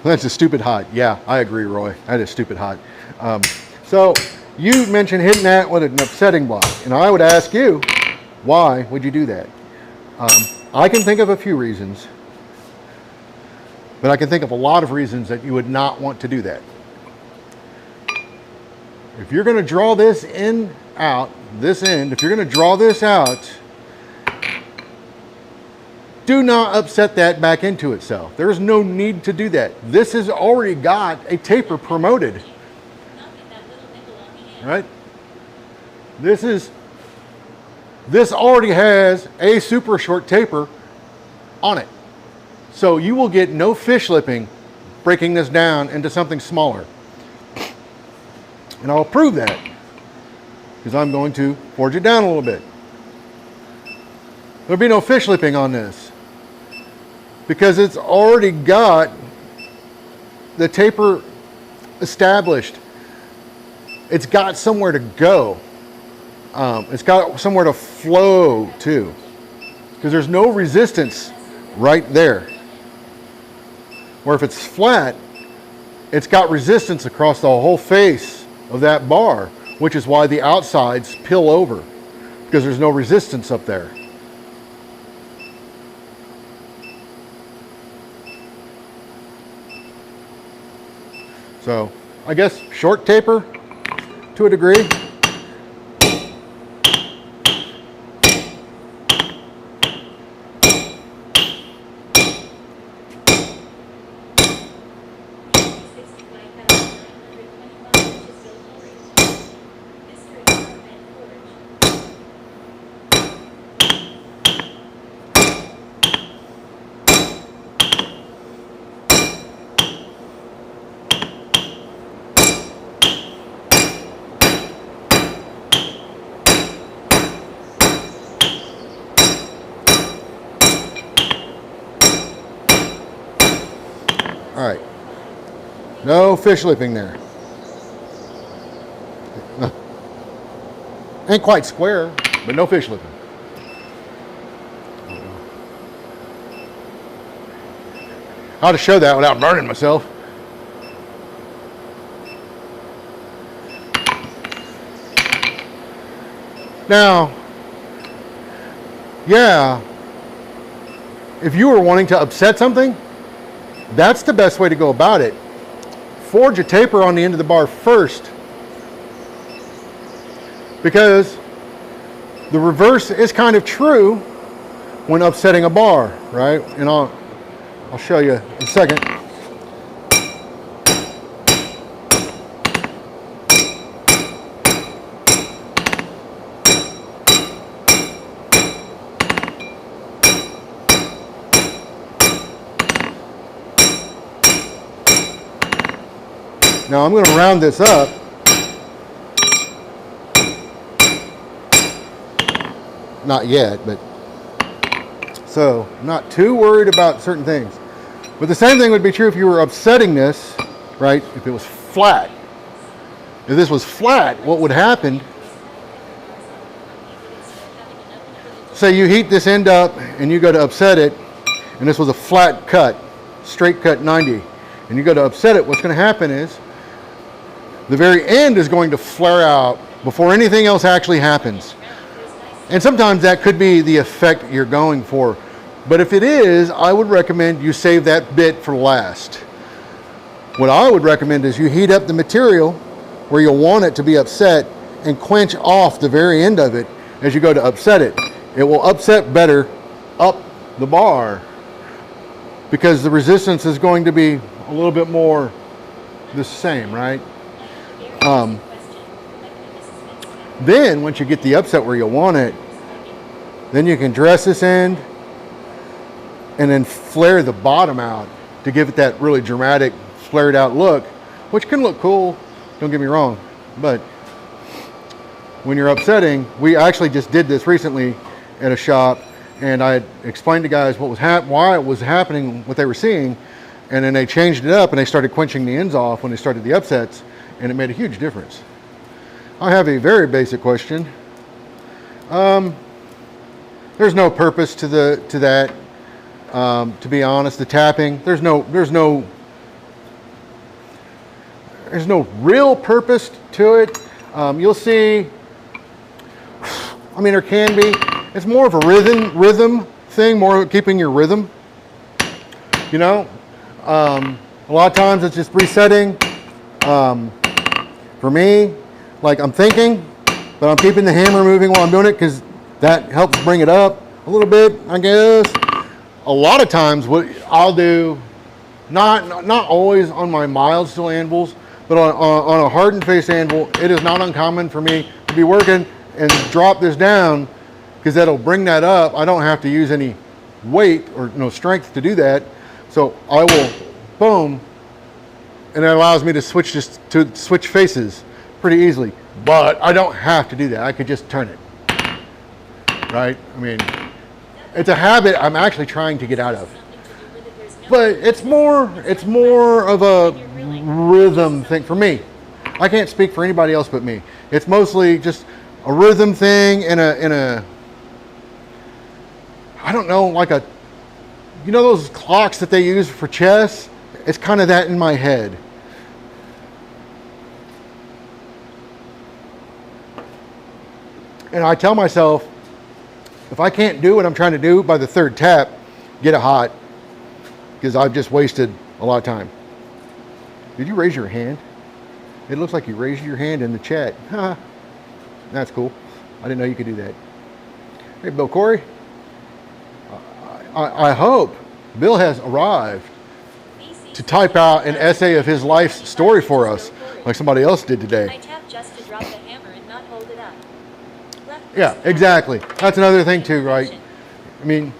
That's a stupid hot. Yeah, I agree, Roy. That is stupid hot. So you mentioned hitting that with an upsetting block, and I would ask you, why would you do that? I can think of a few reasons, but I can think of a lot of reasons that you would not want to do that. If you're going to draw this in out this end, if you're going to draw this out, do not upset that back into itself. There is no need to do that. This has already got a taper promoted, right? This already has a super short taper on it. So you will get no fish lipping breaking this down into something smaller. And I'll prove that because I'm going to forge it down a little bit. There'll be no fish lipping on this because it's already got the taper established. It's got somewhere to go. It's got somewhere to flow to because there's no resistance right there. Where if it's flat, it's got resistance across the whole face of that bar, which is why the outsides pill over because there's no resistance up there. So I guess short taper to a degree. All right, no fish lipping there. Ain't quite square, but no fish lipping. How to show that without burning myself. Now, yeah, if you were wanting to upset something, that's the best way to go about it. Forge a taper on the end of the bar first, because the reverse is kind of true when upsetting a bar, right? And I'll show you in a second. Now I'm going to round this up. Not yet, but so I'm not too worried about certain things. But the same thing would be true if you were upsetting this, right? If it was flat. If this was flat, what would happen? Say you heat this end up and you go to upset it, and this was a flat cut, straight cut 90, and you go to upset it, what's going to happen is the very end is going to flare out before anything else actually happens. And sometimes that could be the effect you're going for. But if it is, I would recommend you save that bit for last. What I would recommend is you heat up the material where you'll want it to be upset and quench off the very end of it as you go to upset it. It will upset better up the bar because the resistance is going to be a little bit more the same, right? Then once you get the upset where you want it, then you can dress this end and then flare the bottom out to give it that really dramatic flared out look, which can look cool, don't get me wrong. But when you're upsetting, we actually just did this recently at a shop, and I explained to guys what was why it was happening, what they were seeing, and then they changed it up and they started quenching the ends off when they started the upsets, and it made a huge difference. I have a very basic question. There's no purpose to that. To be honest, the tapping, there's no real purpose to it. You'll see. I mean, there can be. It's more of a rhythm thing, more keeping your rhythm. You know, a lot of times it's just resetting. For me, like I'm thinking, but I'm keeping the hammer moving while I'm doing it because that helps bring it up a little bit, I guess. A lot of times what I'll do, not always on my mild steel anvils, but on a hardened face anvil, it is not uncommon for me to be working and drop this down because that'll bring that up. I don't have to use any weight or no strength to do that. So I will, boom, and it allows me to switch faces pretty easily. But I don't have to do that. I could just turn it, right? I mean, it's a habit I'm actually trying to get out of. But it's more of a rhythm thing for me. I can't speak for anybody else but me. It's mostly just a rhythm thing in a I don't know, like a, you know those clocks that they use for chess? It's kind of that in my head. And I tell myself, if I can't do what I'm trying to do by the third tap, get it hot, because I've just wasted a lot of time. Did you raise your hand? It looks like you raised your hand in the chat. That's cool. I didn't know you could do that. Hey, Bill Corey. I hope Bill has arrived to type out an essay of his life's story for us, like somebody else did today. I tap just to drop the hammer and not hold it up. Yeah, exactly. That's another thing too, right? I mean,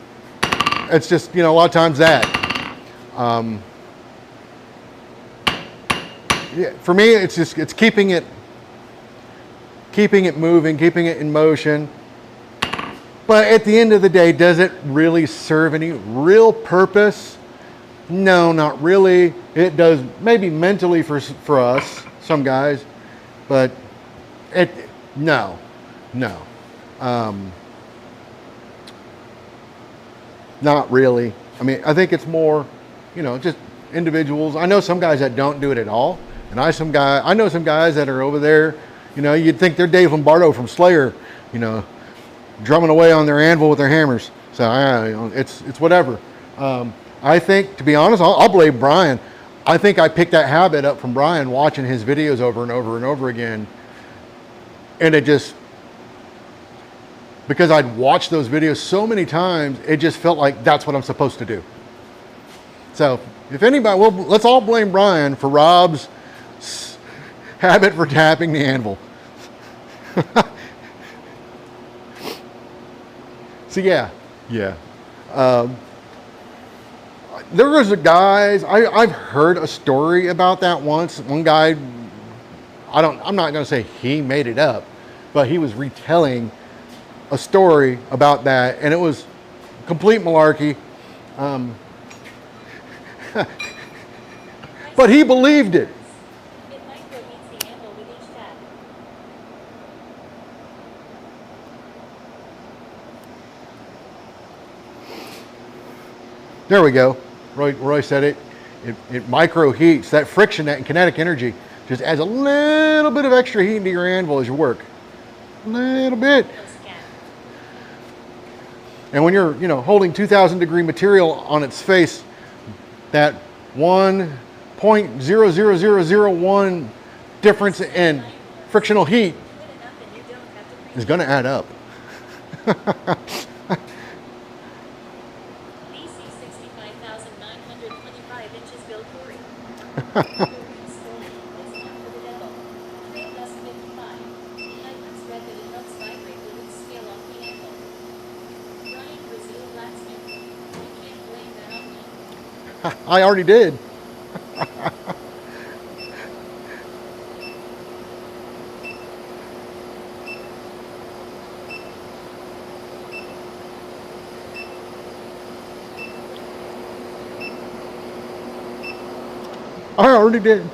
it's just, you know, a lot of times that. Yeah, for me, it's keeping it moving, keeping it in motion. But at the end of the day, does it really serve any real purpose? No, not really. It does maybe mentally for us, some guys, but no. Not really. I mean, I think it's more, you know, just individuals. I know some guys that don't do it at all, and I know some guys that are over there. You know, you'd think they're Dave Lombardo from Slayer, you know, drumming away on their anvil with their hammers. So you know, it's whatever. I think, to be honest, I'll blame Brian. I think I picked that habit up from Brian, watching his videos over and over and over again, and it just, because I'd watched those videos so many times, it just felt like that's what I'm supposed to do. So if anybody, well, let's all blame Brian for Rob's habit for tapping the anvil. So yeah. There was a guys, I've heard a story about that once. One guy, I'm not going to say he made it up, but he was retelling a story about that, and it was complete malarkey. But he believed it. It micro beats the anvil with each tap. There we go. Roy said it. It micro heats. That friction, that kinetic energy, just adds a little bit of extra heat into your anvil as you work. A little bit. And when you're, you know, holding 2,000 degree material on its face, that 1.00001 difference in frictional heat is going to add up. BC 65,925 inches, Bill Corey. Trail dust 55. I once read that it helps vibrate the loose scale off the anvil. Brian Brazil blacksmith. You can't blame that on me. I already did. I already did.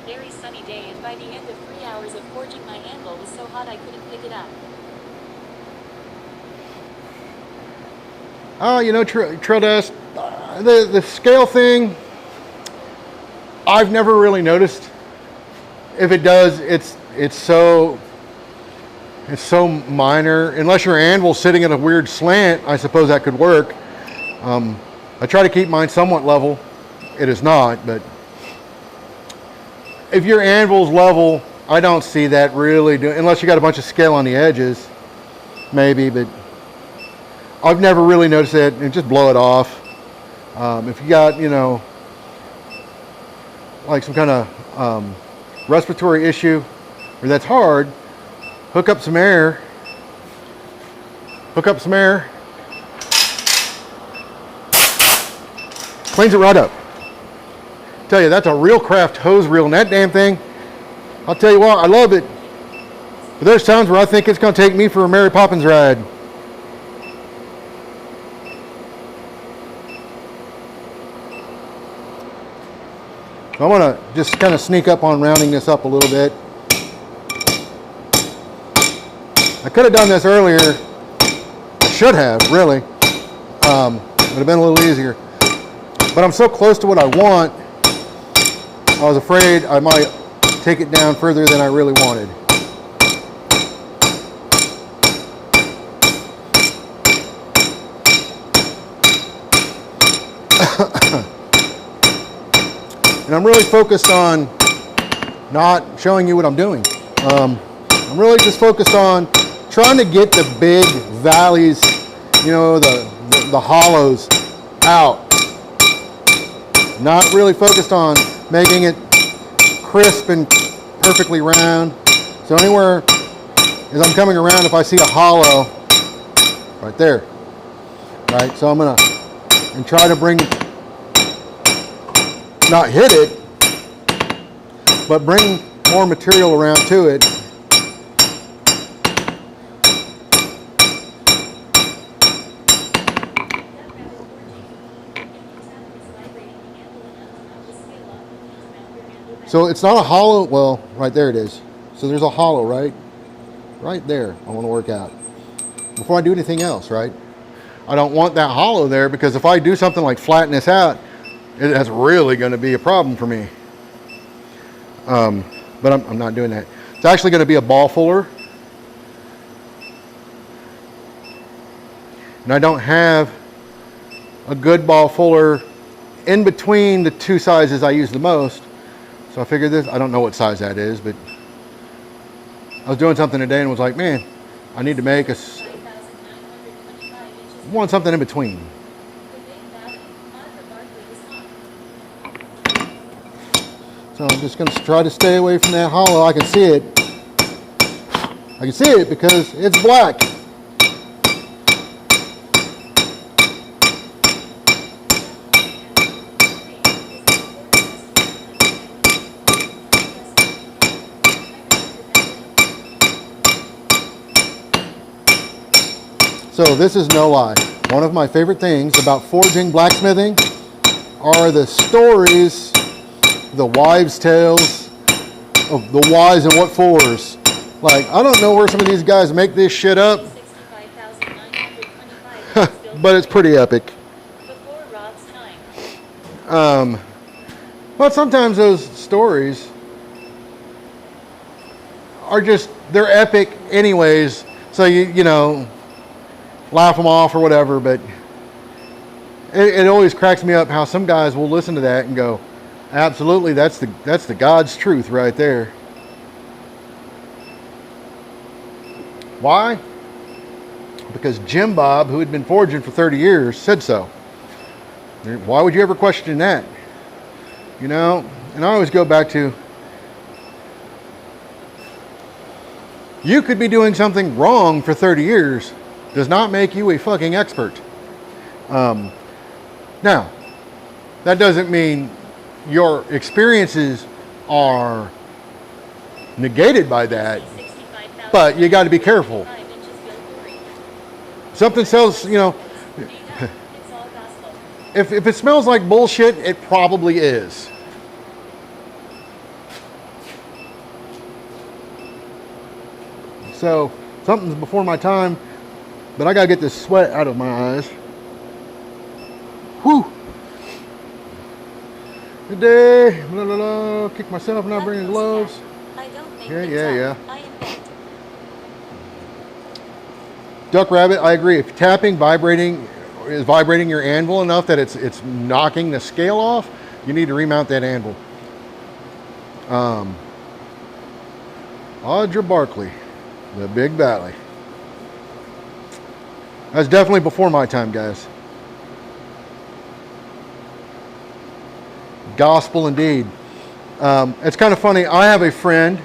very sunny day, and by the end of 3 hours of forging, my anvil was so hot I couldn't pick it up. Oh, you know, trail dust, the scale thing, I've never really noticed. If it does, it's so minor. Unless your anvil's sitting at a weird slant, I suppose that could work. I try to keep mine somewhat level. It is not, but if your anvil's level, I don't see that really doing, unless you got a bunch of scale on the edges, maybe, but I've never really noticed it. And just blow it off. If you got, you know, like some kind of respiratory issue, or that's hard, hook up some air. Cleans it right up. Tell you, that's a real craft hose reel, and that damn thing, I'll tell you what, I love it. But there's times where I think it's going to take me for a Mary Poppins ride. So I'm going to just kind of sneak up on rounding this up a little bit. I could have done this earlier. I should have, really. It would have been a little easier. But I'm so close to what I want, I was afraid I might take it down further than I really wanted. And I'm really focused on not showing you what I'm doing. I'm really just focused on trying to get the big valleys, you know, the hollows out. Not really focused on making it crisp and perfectly round. So anywhere as I'm coming around, if I see a hollow, right there, right? So I'm gonna and try to bring, not hit it, but bring more material around to it. So it's not a hollow, well, right there it is. So there's a hollow, right? Right there, I want to work out. Before I do anything else, right? I don't want that hollow there, because if I do something like flatten this out, that's really going to be a problem for me. But I'm not doing that. It's actually going to be a ball fuller. And I don't have a good ball fuller in between the two sizes I use the most. So I figured this, I don't know what size that is, but I was doing something today and was like, man, I need to make a, want something in between. So I'm just going to try to stay away from that hollow. I can see it. I can see it because it's black. So this is no lie. One of my favorite things about forging blacksmithing are the stories, the wives' tales of the whys and what fors. Like, I don't know where some of these guys make this shit up, but it's pretty epic. Before Rob's time. But sometimes those stories are just, they're epic anyways. So you know, laugh them off or whatever, but it always cracks me up how some guys will listen to that and go, absolutely, that's the God's truth right there. Why? Because Jim Bob, who had been forging for 30 years, said so. Why would you ever question that? You know, and I always go back to, you could be doing something wrong for 30 years. Does not make you a fucking expert. Now, that doesn't mean your experiences are negated by that, but you got to be careful. Something sells, you know, if it smells like bullshit, it probably is. So something's before my time, but I gotta get this sweat out of my eyes. Whew. Good day. La, la, la. Kick myself, not bringing gloves. I don't make Yeah, things yeah, up. yeah. I invent. Duck Rabbit, I agree. If tapping, vibrating, is vibrating your anvil enough that it's knocking the scale off, you need to remount that anvil. Audra Barkley, the Big Valley. That's definitely before my time, guys. Gospel indeed. It's kind of funny. I have a friend,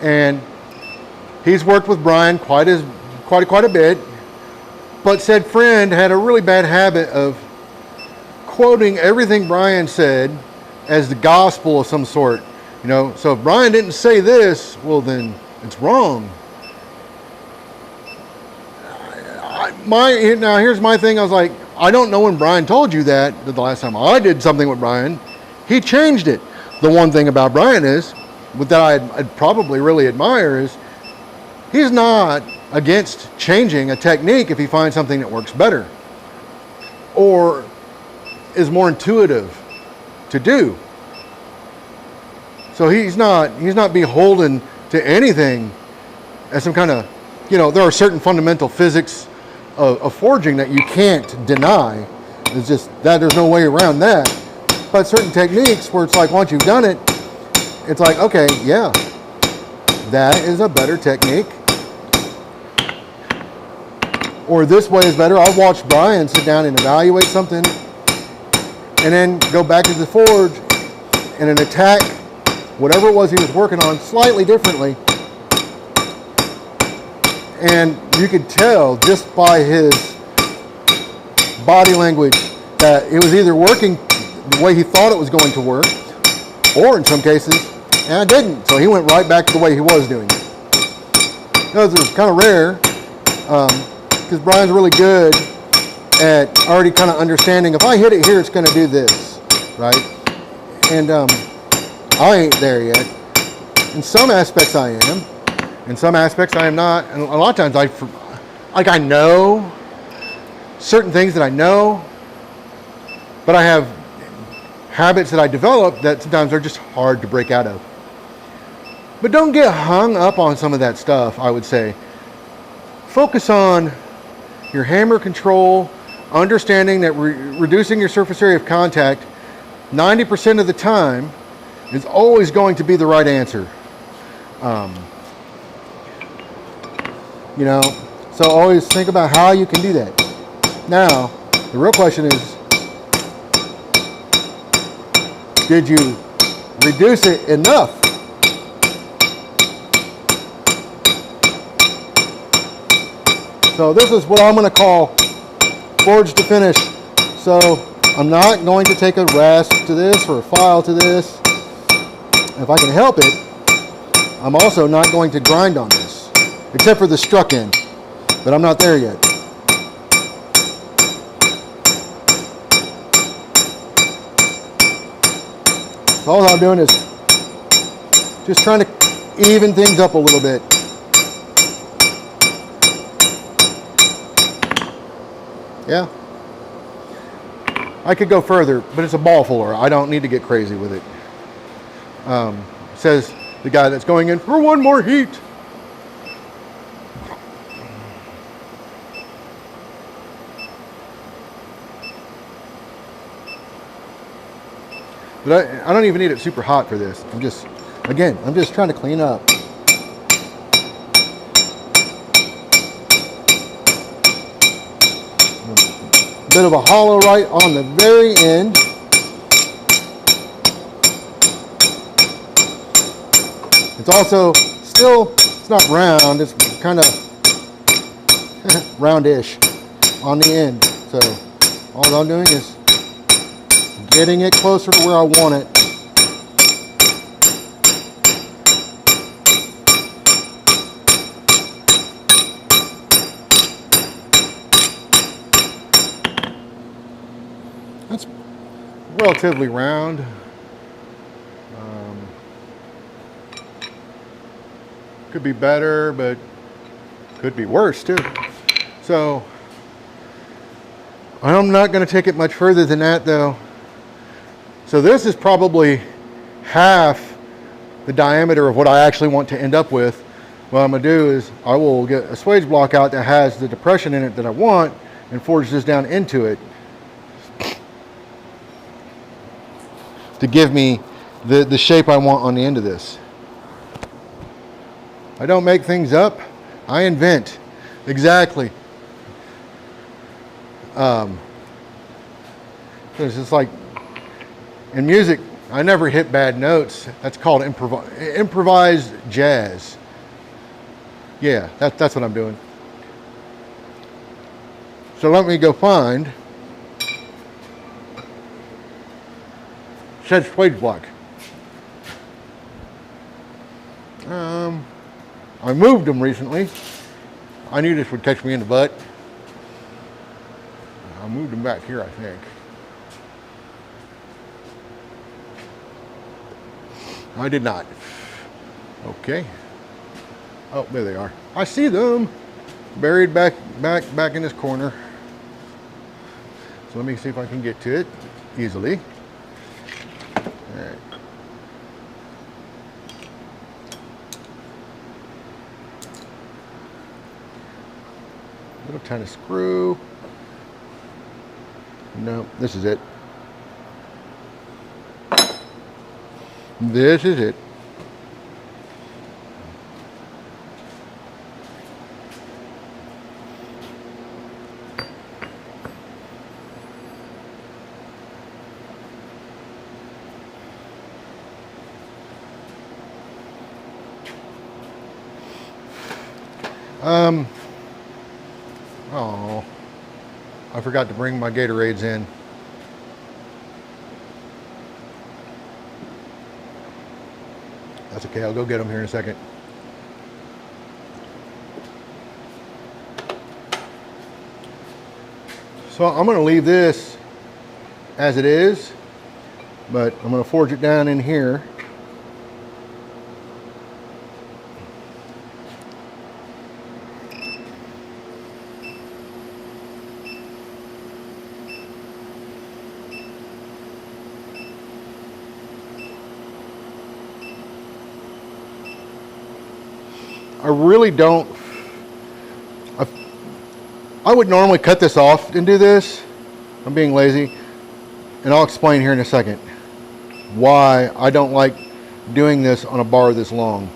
and he's worked with Brian quite a bit, but said friend had a really bad habit of quoting everything Brian said as the gospel of some sort. You know, so if Brian didn't say this, well then it's wrong. Now here's my thing. I was like, I don't know when Brian told you that the last time I did something with Brian, he changed it. The one thing about Brian is, that I'd probably really admire is, he's not against changing a technique if he finds something that works better or is more intuitive to do. So he's not beholden to anything as some kind of, you know, there are certain fundamental physics of forging that you can't deny. It's just that there's no way around that. But certain techniques where it's like once you've done it, it's like, okay, yeah, that is a better technique. Or this way is better. I've watched Brian sit down and evaluate something and then go back to the forge and then attack whatever it was he was working on slightly differently. And you could tell just by his body language that it was either working the way he thought it was going to work, or in some cases, and it didn't. So he went right back to the way he was doing it. Those are kind of rare, because Brian's really good at already kind of understanding, if I hit it here, it's going to do this, right? And I ain't there yet. In some aspects I am. In some aspects I am not. And a lot of times I know certain things that I know, but I have habits that I develop that sometimes are just hard to break out of. But don't get hung up on some of that stuff, I would say. Focus on your hammer control, understanding that reducing your surface area of contact 90% of the time is always going to be the right answer. You know, so always think about how you can do that. Now, the real question is, did you reduce it enough? So this is what I'm going to call forge to finish. So I'm not going to take a rasp to this or a file to this. If I can help it, I'm also not going to grind on this, except for the struck end, but I'm not there yet. So all I'm doing is just trying to even things up a little bit. Yeah. I could go further, but it's a ball fuller. I don't need to get crazy with it. Says the guy that's going in for one more heat. But I don't even need it super hot for this. I'm just trying to clean up. A bit of a hollow right on the very end. It's also still, it's not round, it's kind of roundish on the end. So all I'm doing is getting it closer to where I want it. That's relatively round. Could be better, but could be worse too. So I'm not going to take it much further than that though. So this is probably half the diameter of what I actually want to end up with. What I'm going to do is I will get a swage block out that has the depression in it that I want and forge this down into it to give me the shape I want on the end of this. I don't make things up, I invent. Exactly. It's just like in music, I never hit bad notes. That's called improvised jazz. Yeah, that's what I'm doing. So let me go find said swage block. I moved them recently. I knew this would catch me in the butt. I moved them back here, I think. I did not. Okay. Oh, there they are. I see them. Buried back in this corner. So let me see if I can get to it easily. All right. Little tiny screw. No, this is it. This is it. Oh, I forgot to bring my Gatorades in. That's okay, I'll go get them here in a second. So I'm going to leave this as it is, but I'm going to forge it down in here. I really don't, I would normally cut this off and do this. I'm being lazy, and I'll explain here in a second why I don't like doing this on a bar this long.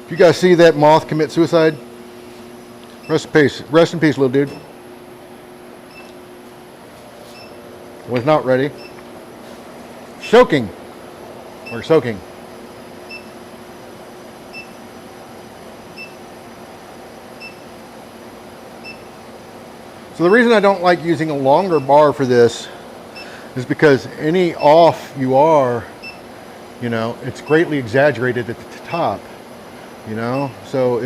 If you guys see that moth commit suicide, rest in peace, little dude. Was not ready. Soaking. So the reason I don't like using a longer bar for this is because any off you are, you know, it's greatly exaggerated at the top, you know, so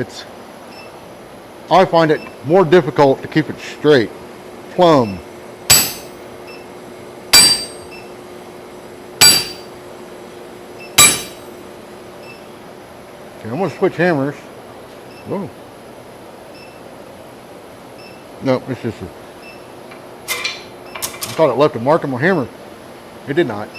I find it more difficult to keep it straight, plumb. Okay, I'm gonna switch hammers. Whoa. No, it's just I thought it left a mark on my hammer. It did not.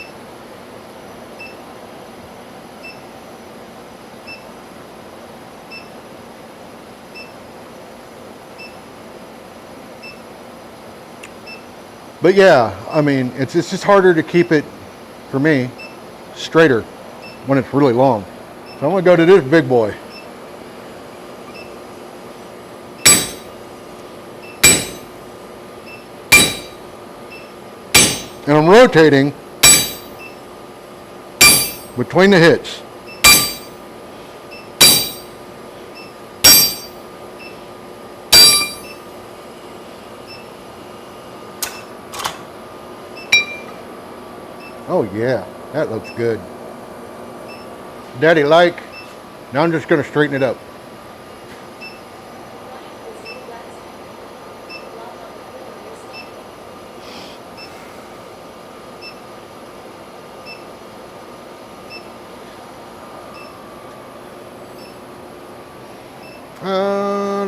But yeah, I mean, it's just harder to keep it, for me, straighter when it's really long. So I'm gonna go to this big boy. And I'm rotating between the hits. Oh yeah, that looks good. Daddy like. Now I'm just gonna straighten it up.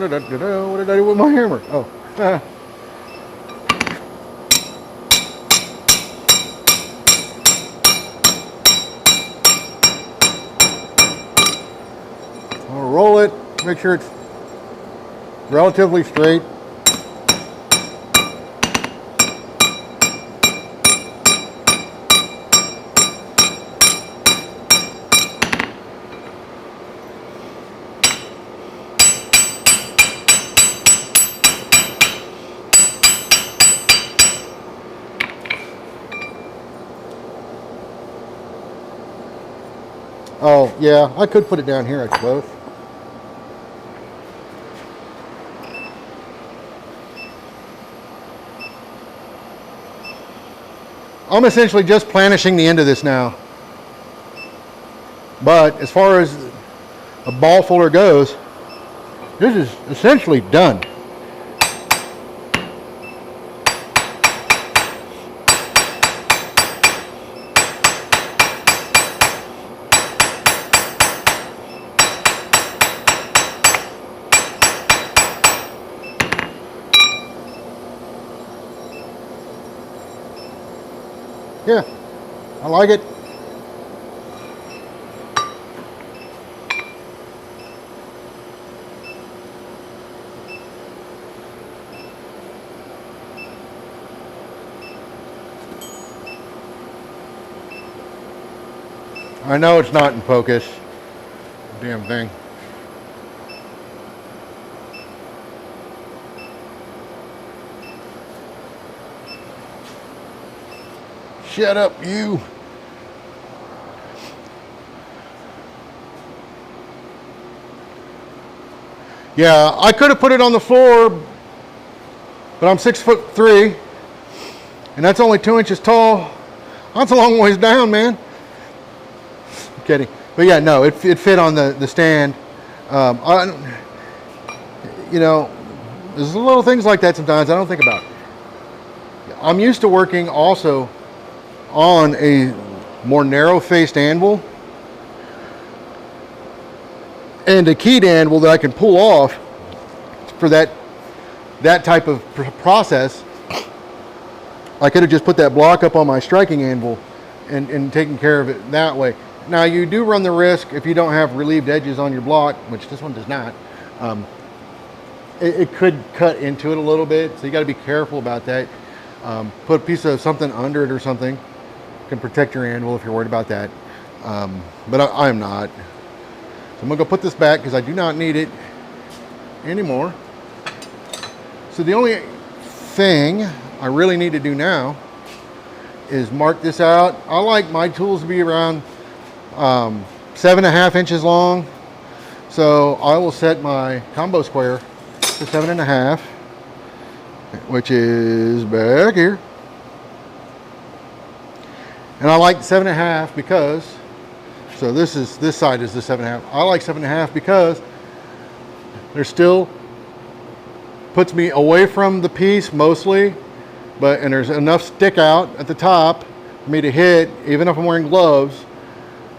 What did I do with my hammer? Oh. I'll roll it, make sure it's relatively straight. Oh, yeah, I could put it down here, I suppose. I'm essentially just planishing the end of this now. But as far as a ball folder goes, this is essentially done. Yeah, I like it. I know it's not in focus. Damn thing. Shut up, you. Yeah, I could have put it on the floor, but I'm 6'3", and that's only 2 inches tall. That's a long ways down, man. I'm kidding. But yeah, no, it fit on the stand. You know, there's little things like that sometimes I don't think about. I'm used to working also on a more narrow-faced anvil and a keyed anvil that I can pull off for that type of process. I could have just put that block up on my striking anvil and taken care of it that way. Now you do run the risk, if you don't have relieved edges on your block, which this one does not, it could cut into it a little bit, so you got to be careful about that. Put a piece of something under it or something. Can protect your anvil if you're worried about that. But I am not. So I'm gonna go put this back because I do not need it anymore. So the only thing I really need to do now is mark this out. I like my tools to be around 7.5 inches long. So I will set my combo square to 7.5, which is back here. And I like 7.5 because, so this side is the 7.5. I like 7.5 because there's still, puts me away from the piece mostly, and there's enough stick out at the top for me to hit, even if I'm wearing gloves,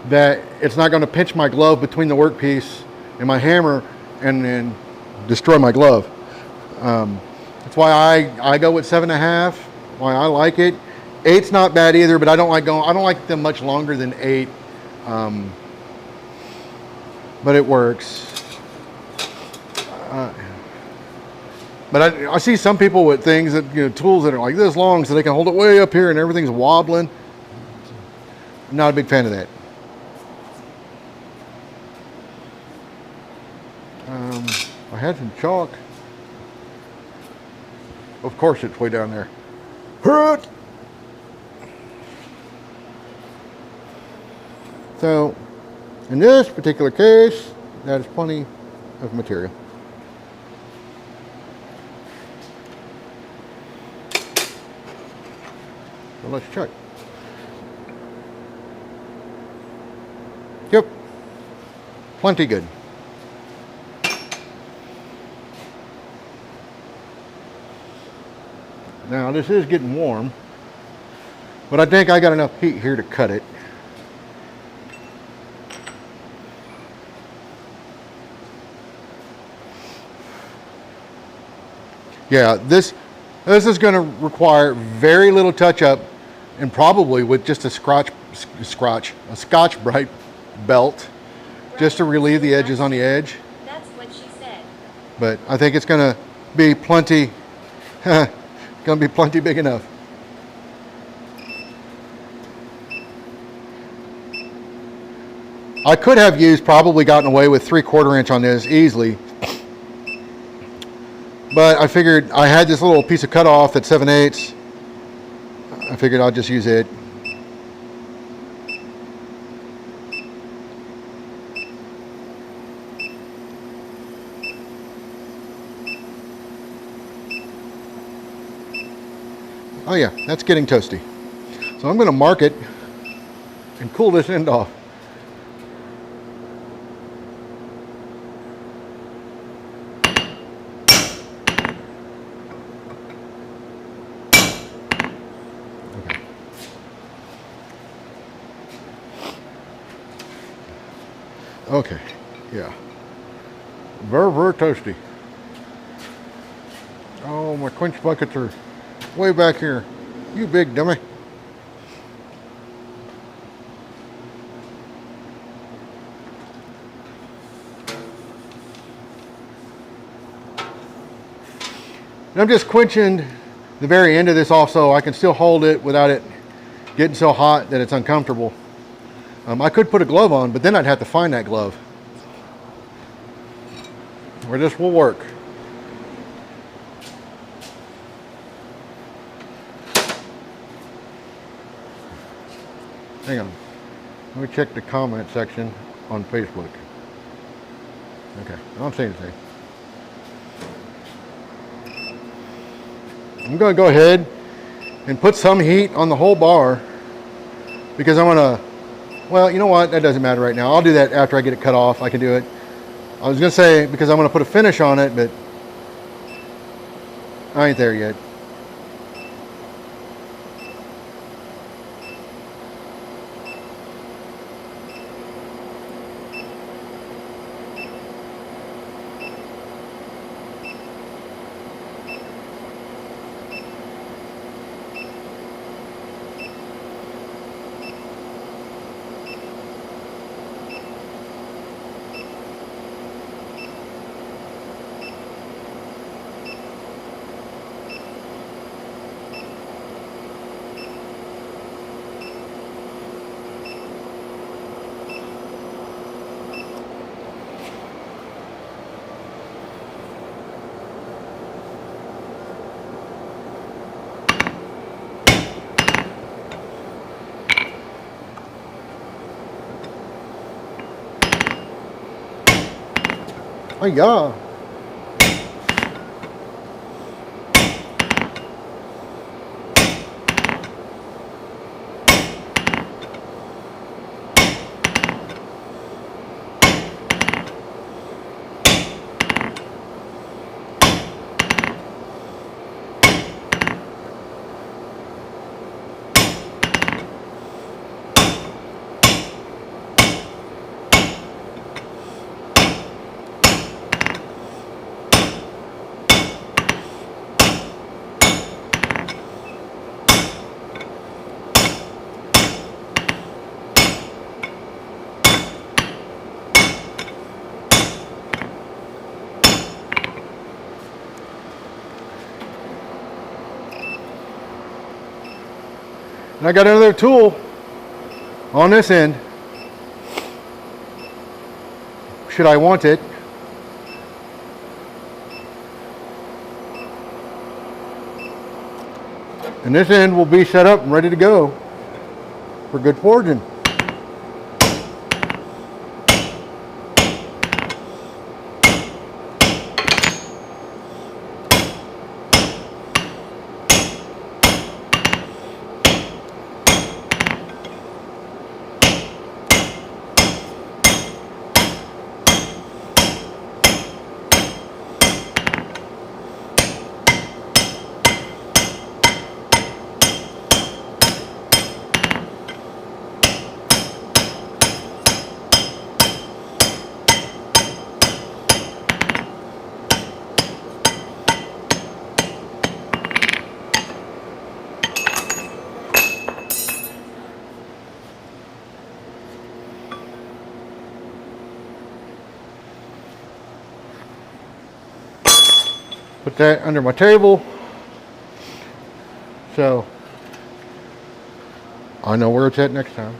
that it's not going to pinch my glove between the workpiece and my hammer and then destroy my glove. That's why I go with 7.5, why I like it. 8's not bad either, but I don't like them much longer than 8. But it works. But I see some people with things that, tools that are like this long so they can hold it way up here and everything's wobbling. I'm not a big fan of that. I had some chalk. Of course it's way down there. So, in this particular case, that is plenty of material. So let's check. Yep, plenty good. Now this is getting warm, but I think I got enough heat here to cut it. Yeah, this is going to require very little touch up, and probably with just a Scotch-Brite belt, just to relieve the edges on the edge. That's what she said. But I think it's going to be plenty, going to be plenty big enough. I could have probably gotten away with 3/4 inch on this easily. But I figured I had this little piece of cutoff at 7/8. I figured I'll just use it. Oh yeah, that's getting toasty. So I'm going to mark it and cool this end off. Okay, yeah. Very, very toasty. Oh, my quench buckets are way back here. You big dummy. And I'm just quenching the very end of this off so I can still hold it without it getting so hot that it's uncomfortable. I could put a glove on, but then I'd have to find that glove. Where this will work. Hang on. Let me check the comment section on Facebook. Okay, I don't see anything. I'm going to go ahead and put some heat on the whole bar because I want to. Well, you know what? That doesn't matter right now. I'll do that after I get it cut off. I can do it. I was going to say because I'm going to put a finish on it, but I ain't there yet. Oh yeah. And I got another tool on this end, should I want it. And this end will be set up and ready to go for good forging. Put that under my table. So I know where it's at next time.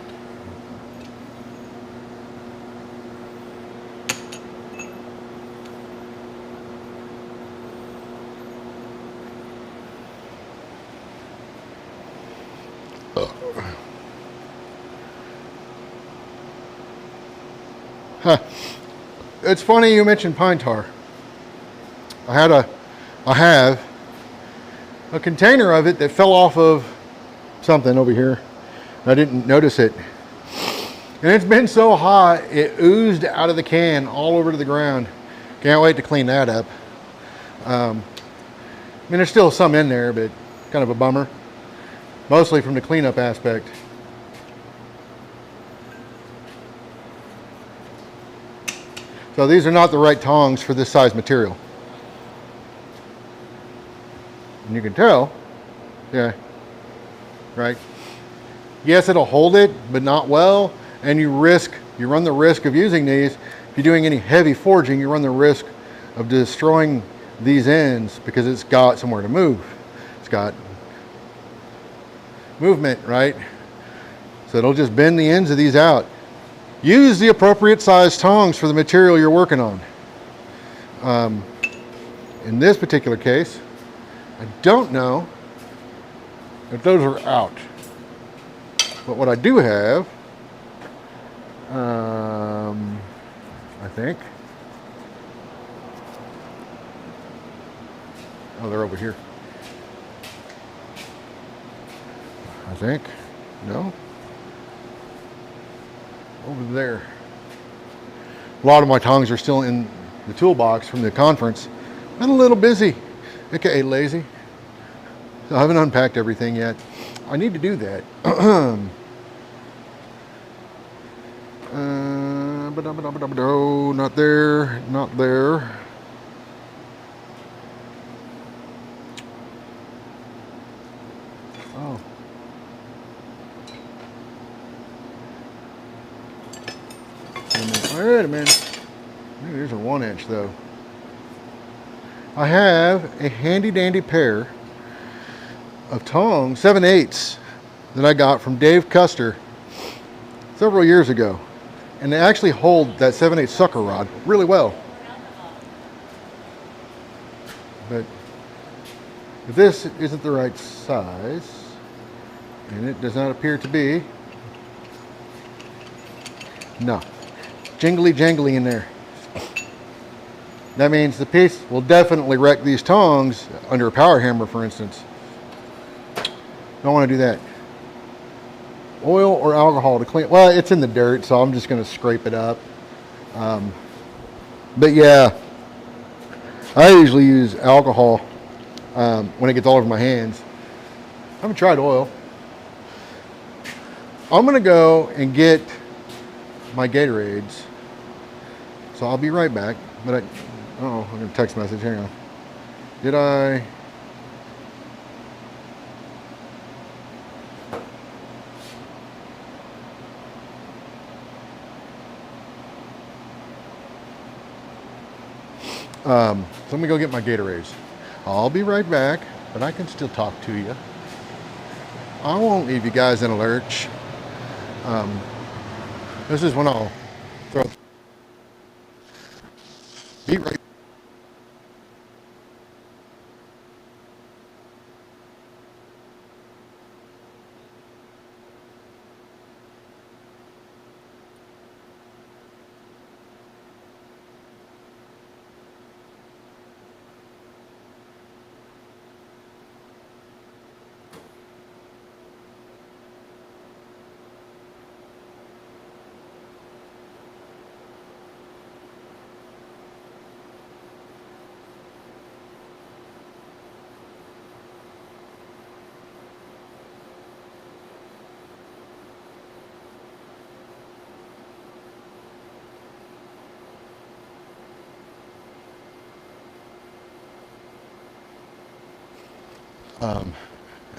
Huh. It's funny you mentioned pine tar. I have a container of it that fell off of something over here. I didn't notice it. And it's been so hot, it oozed out of the can all over to the ground. Can't wait to clean that up. I mean, there's still some in there, but kind of a bummer. Mostly from the cleanup aspect. So these are not the right tongs for this size material. And you can tell, yeah, right? Yes, it'll hold it, but not well. And you run the risk of using these. If you're doing any heavy forging, you run the risk of destroying these ends because it's got somewhere to move. It's got movement, right? So it'll just bend the ends of these out. Use the appropriate size tongs for the material you're working on. In this particular case, I don't know if those are out. But what I do have, I think, oh, they're over here. I think, no, over there. A lot of my tongs are still in the toolbox from the conference. Been a little busy, aka lazy. So I haven't unpacked everything yet. I need to do that. Not there, not there. Oh. Wait a minute. Maybe these are 1-inch though. I have a handy dandy pair of tongs, 7/8 that I got from Dave Custer several years ago. And they actually hold that 7/8 sucker rod really well. But if this isn't the right size, and it does not appear to be, no, jingly jangly in there. That means the piece will definitely wreck these tongs under a power hammer, for instance. Don't want to do that. Oil or alcohol to clean. Well, it's in the dirt, so I'm just going to scrape it up. But yeah, I usually use alcohol when it gets all over my hands. I haven't tried oil. I'm going to go and get my Gatorades. So I'll be right back. But oh, I'm going to text message. Hang on. Did I? So let me go get my Gatorades. I'll be right back, but I can still talk to you. I won't leave you guys in a lurch. This is when I'll throw. Be right.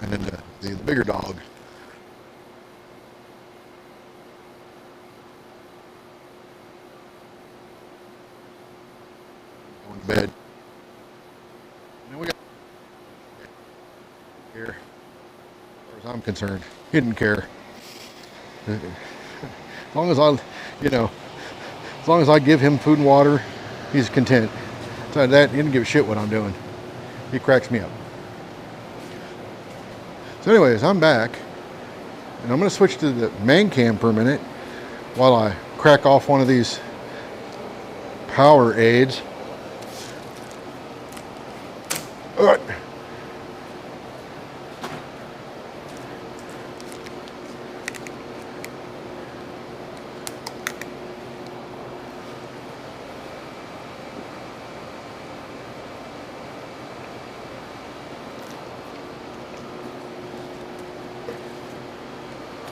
And then the bigger dog. Going to bed. As far as I'm concerned, he didn't care. As long as I, you know, as long as I give him food and water, he's content. So that he didn't give a shit what I'm doing. He cracks me up. So anyways, I'm back, and I'm going to switch to the main cam for a minute while I crack off one of these power aids.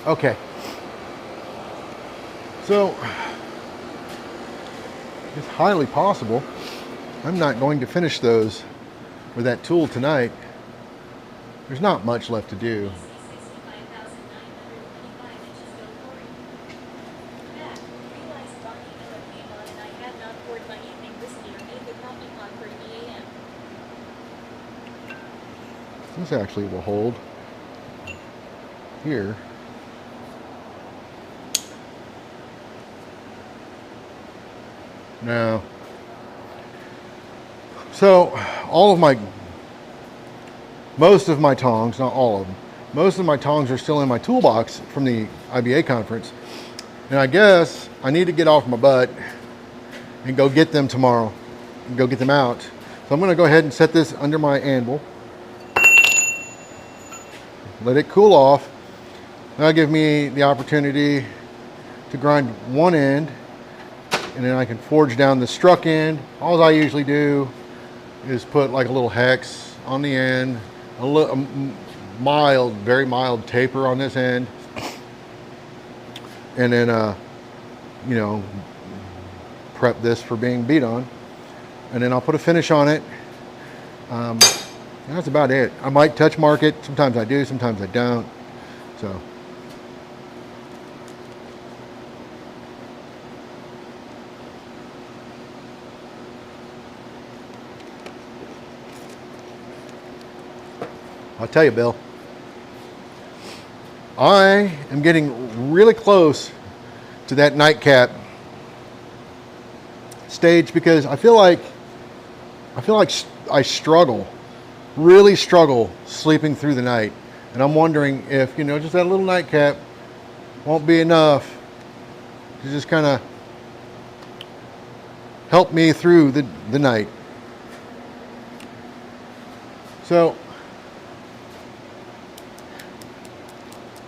Okay. So, it's highly possible I'm not going to finish those with that tool tonight. There's not much left to do. This actually will hold here. Now, so most of my tongs, not all of them, most of my tongs are still in my toolbox from the IBA conference. And I guess I need to get off my butt and go get them tomorrow and go get them out. So I'm going to go ahead and set this under my anvil. Let it cool off. That'll give me the opportunity to grind one end, and then I can forge down the struck end. All I usually do is put like a little hex on the end, a mild, very mild taper on this end, and then you know, prep this for being beat on, and then I'll put a finish on it. That's about it. I might touch mark it. Sometimes I do, sometimes I don't. So. I'll tell you, Bill, I am getting really close to that nightcap stage because I feel like I really struggle sleeping through the night. And I'm wondering if, you know, just that little nightcap won't be enough to just kind of help me through the night. So,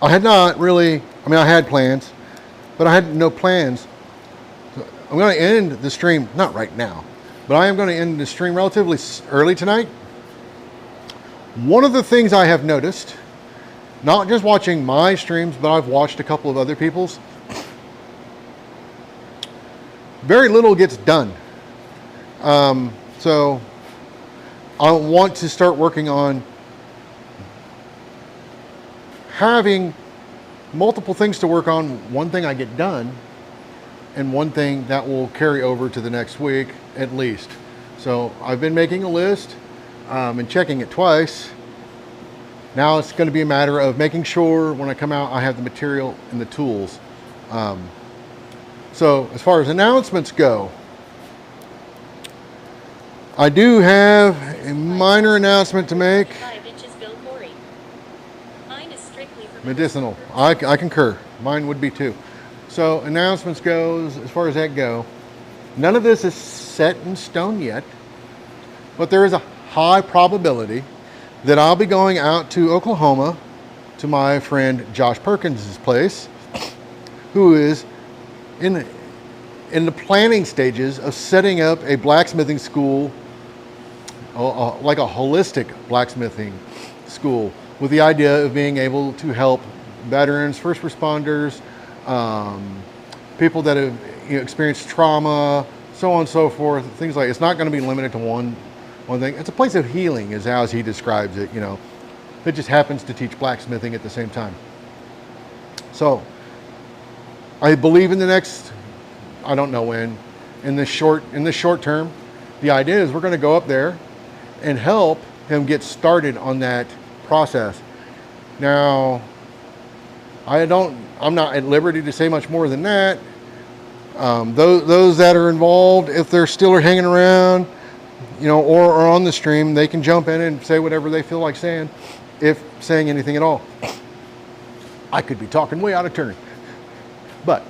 I had not really, I mean, I had plans, but I had no plans. So I'm going to end the stream, not right now, but I am going to end the stream relatively early tonight. One of the things I have noticed, not just watching my streams, but I've watched a couple of other people's, very little gets done. So I want to start working on having multiple things to work on, one thing I get done, and one thing that will carry over to the next week at least. So I've been making a list and checking it twice. Now it's going to be a matter of making sure when I come out I have the material and the tools. So as far as announcements go, I do have a minor announcement to make. Medicinal. I concur. Mine would be too. So announcements goes, as far as that go, none of this is set in stone yet, but there is a high probability that I'll be going out to Oklahoma to my friend Josh Perkins' place, who is in the planning stages of setting up a blacksmithing school, like a holistic blacksmithing school, with the idea of being able to help veterans, first responders, people that have experienced trauma, so on and so forth, things like, it's not going to be limited to one thing. It's a place of healing is how he describes it, you know. It just happens to teach blacksmithing at the same time. So I believe in the next, I don't know when, in the short term, the idea is we're going to go up there and help him get started on that process. Now, I'm not at liberty to say much more than that. Those that are involved, if they're still hanging around, or on the stream, they can jump in and say whatever they feel like saying, if saying anything at all. I could be talking way out of turn. But,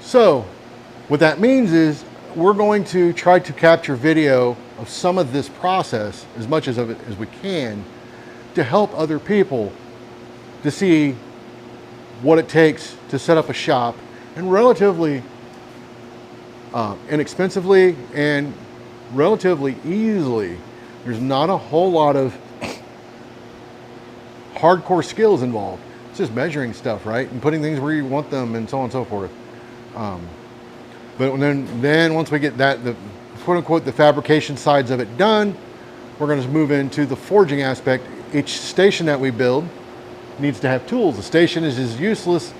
so, what that means is, we're going to try to capture video of some of this process, as much of it as we can, to help other people to see what it takes to set up a shop, and relatively inexpensively and relatively easily. There's not a whole lot of hardcore skills involved. It's just measuring stuff, right? And putting things where you want them and so on and so forth. But then once we get that, the quote unquote, the fabrication sides of it done, we're going to move into the forging aspect. Each station that we build needs to have tools. The station is as useless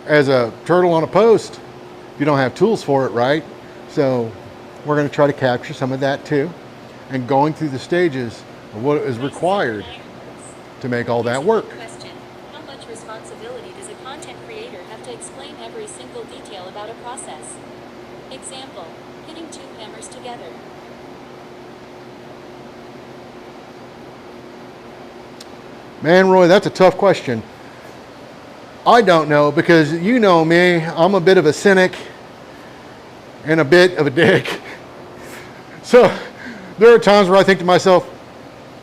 as a turtle on a post if you don't have tools for it, right? So we're going to try to capture some of that too, and going through the stages of what is required to make all that work. Question: how much responsibility does a content creator have to explain every single detail about a process? Example: hitting two hammers together. Man, Roy, that's a tough question. I don't know, because you know me, I'm a bit of a cynic and a bit of a dick. So there are times where I think to myself,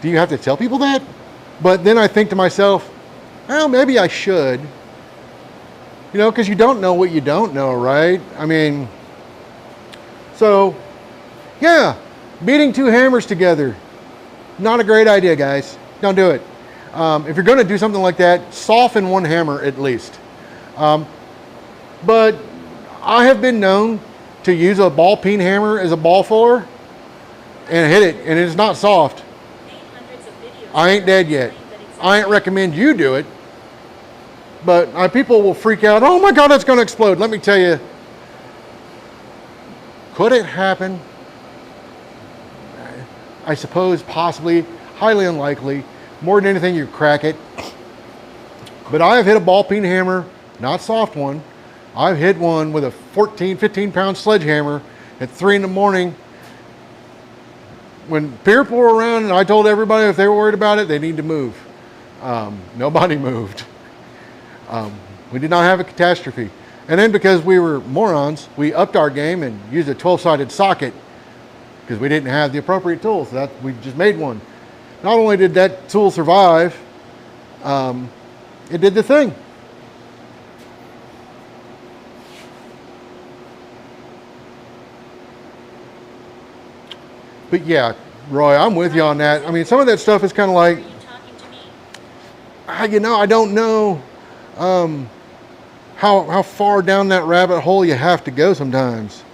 do you have to tell people that? But then I think to myself, well, maybe I should. Because you don't know what you don't know, right? I mean, so yeah, beating two hammers together, not a great idea, guys. Don't do it. If you're going to do something like that, soften one hammer at least. But I have been known to use a ball peen hammer as a ball fuller and hit it, and it's not soft. I ain't dead yet. I ain't recommend you do it. But people will freak out. Oh my God, that's going to explode. Let me tell you, could it happen? I suppose possibly, highly unlikely. More than anything, you crack it. But I have hit a ball peen hammer, not soft one. I've hit one with a 14, 15 pound sledgehammer at 3 in the morning. When people were around and I told everybody if they were worried about it, they need to move. Nobody moved. We did not have a catastrophe. And then because we were morons, we upped our game and used a 12-sided socket because we didn't have the appropriate tools. So we just made one. Not only did that tool survive, it did the thing. But yeah, Roy, I'm with you on that. I mean, some of that stuff is kind of like, I don't know how far down that rabbit hole you have to go sometimes.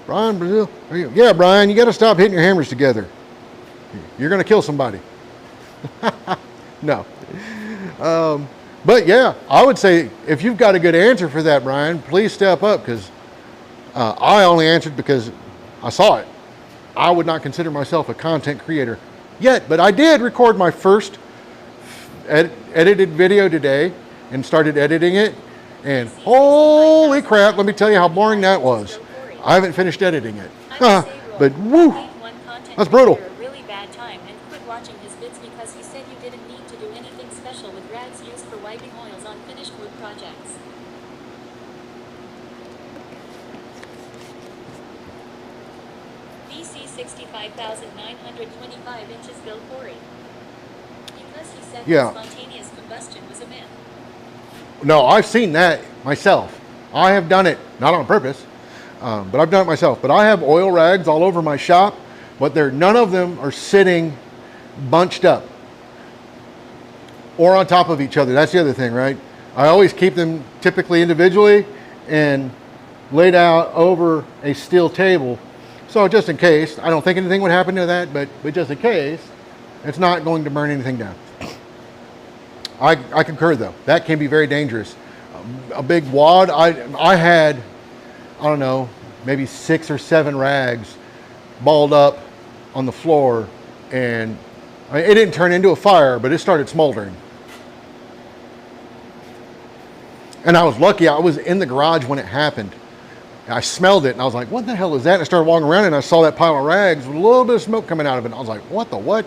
Brian Brazil, yeah, Brian, you got to stop hitting your hammers together. You're going to kill somebody. No. But yeah, I would say if you've got a good answer for that, Brian, please step up, because I only answered because I saw it. I would not consider myself a content creator yet, but I did record my first edited video today and started editing it. And holy crap, let me tell you how boring that was. I haven't finished editing it. But woo, that's brutal. Watching his vids because he said you didn't need to do anything special with rags used for wiping oils on finished wood projects. BC 65,925 inches Bill Corey. Because he said spontaneous combustion was a myth. No, I've seen that myself. I have done it, not on purpose, but I've done it myself. But I have oil rags all over my shop, but none of them are sitting bunched up or on top of each other. That's the other thing, right? I always keep them typically individually and laid out over a steel table. So just in case, I don't think anything would happen to that, but just in case, it's not going to burn anything down. I concur though. That can be very dangerous. A big wad, I had, I don't know, maybe 6 or 7 rags balled up on the floor, and I mean, it didn't turn into a fire, but it started smoldering. And I was lucky, I was in the garage when it happened. I smelled it and I was like, what the hell is that? And I started walking around and I saw that pile of rags with a little bit of smoke coming out of it. And I was like, what the what?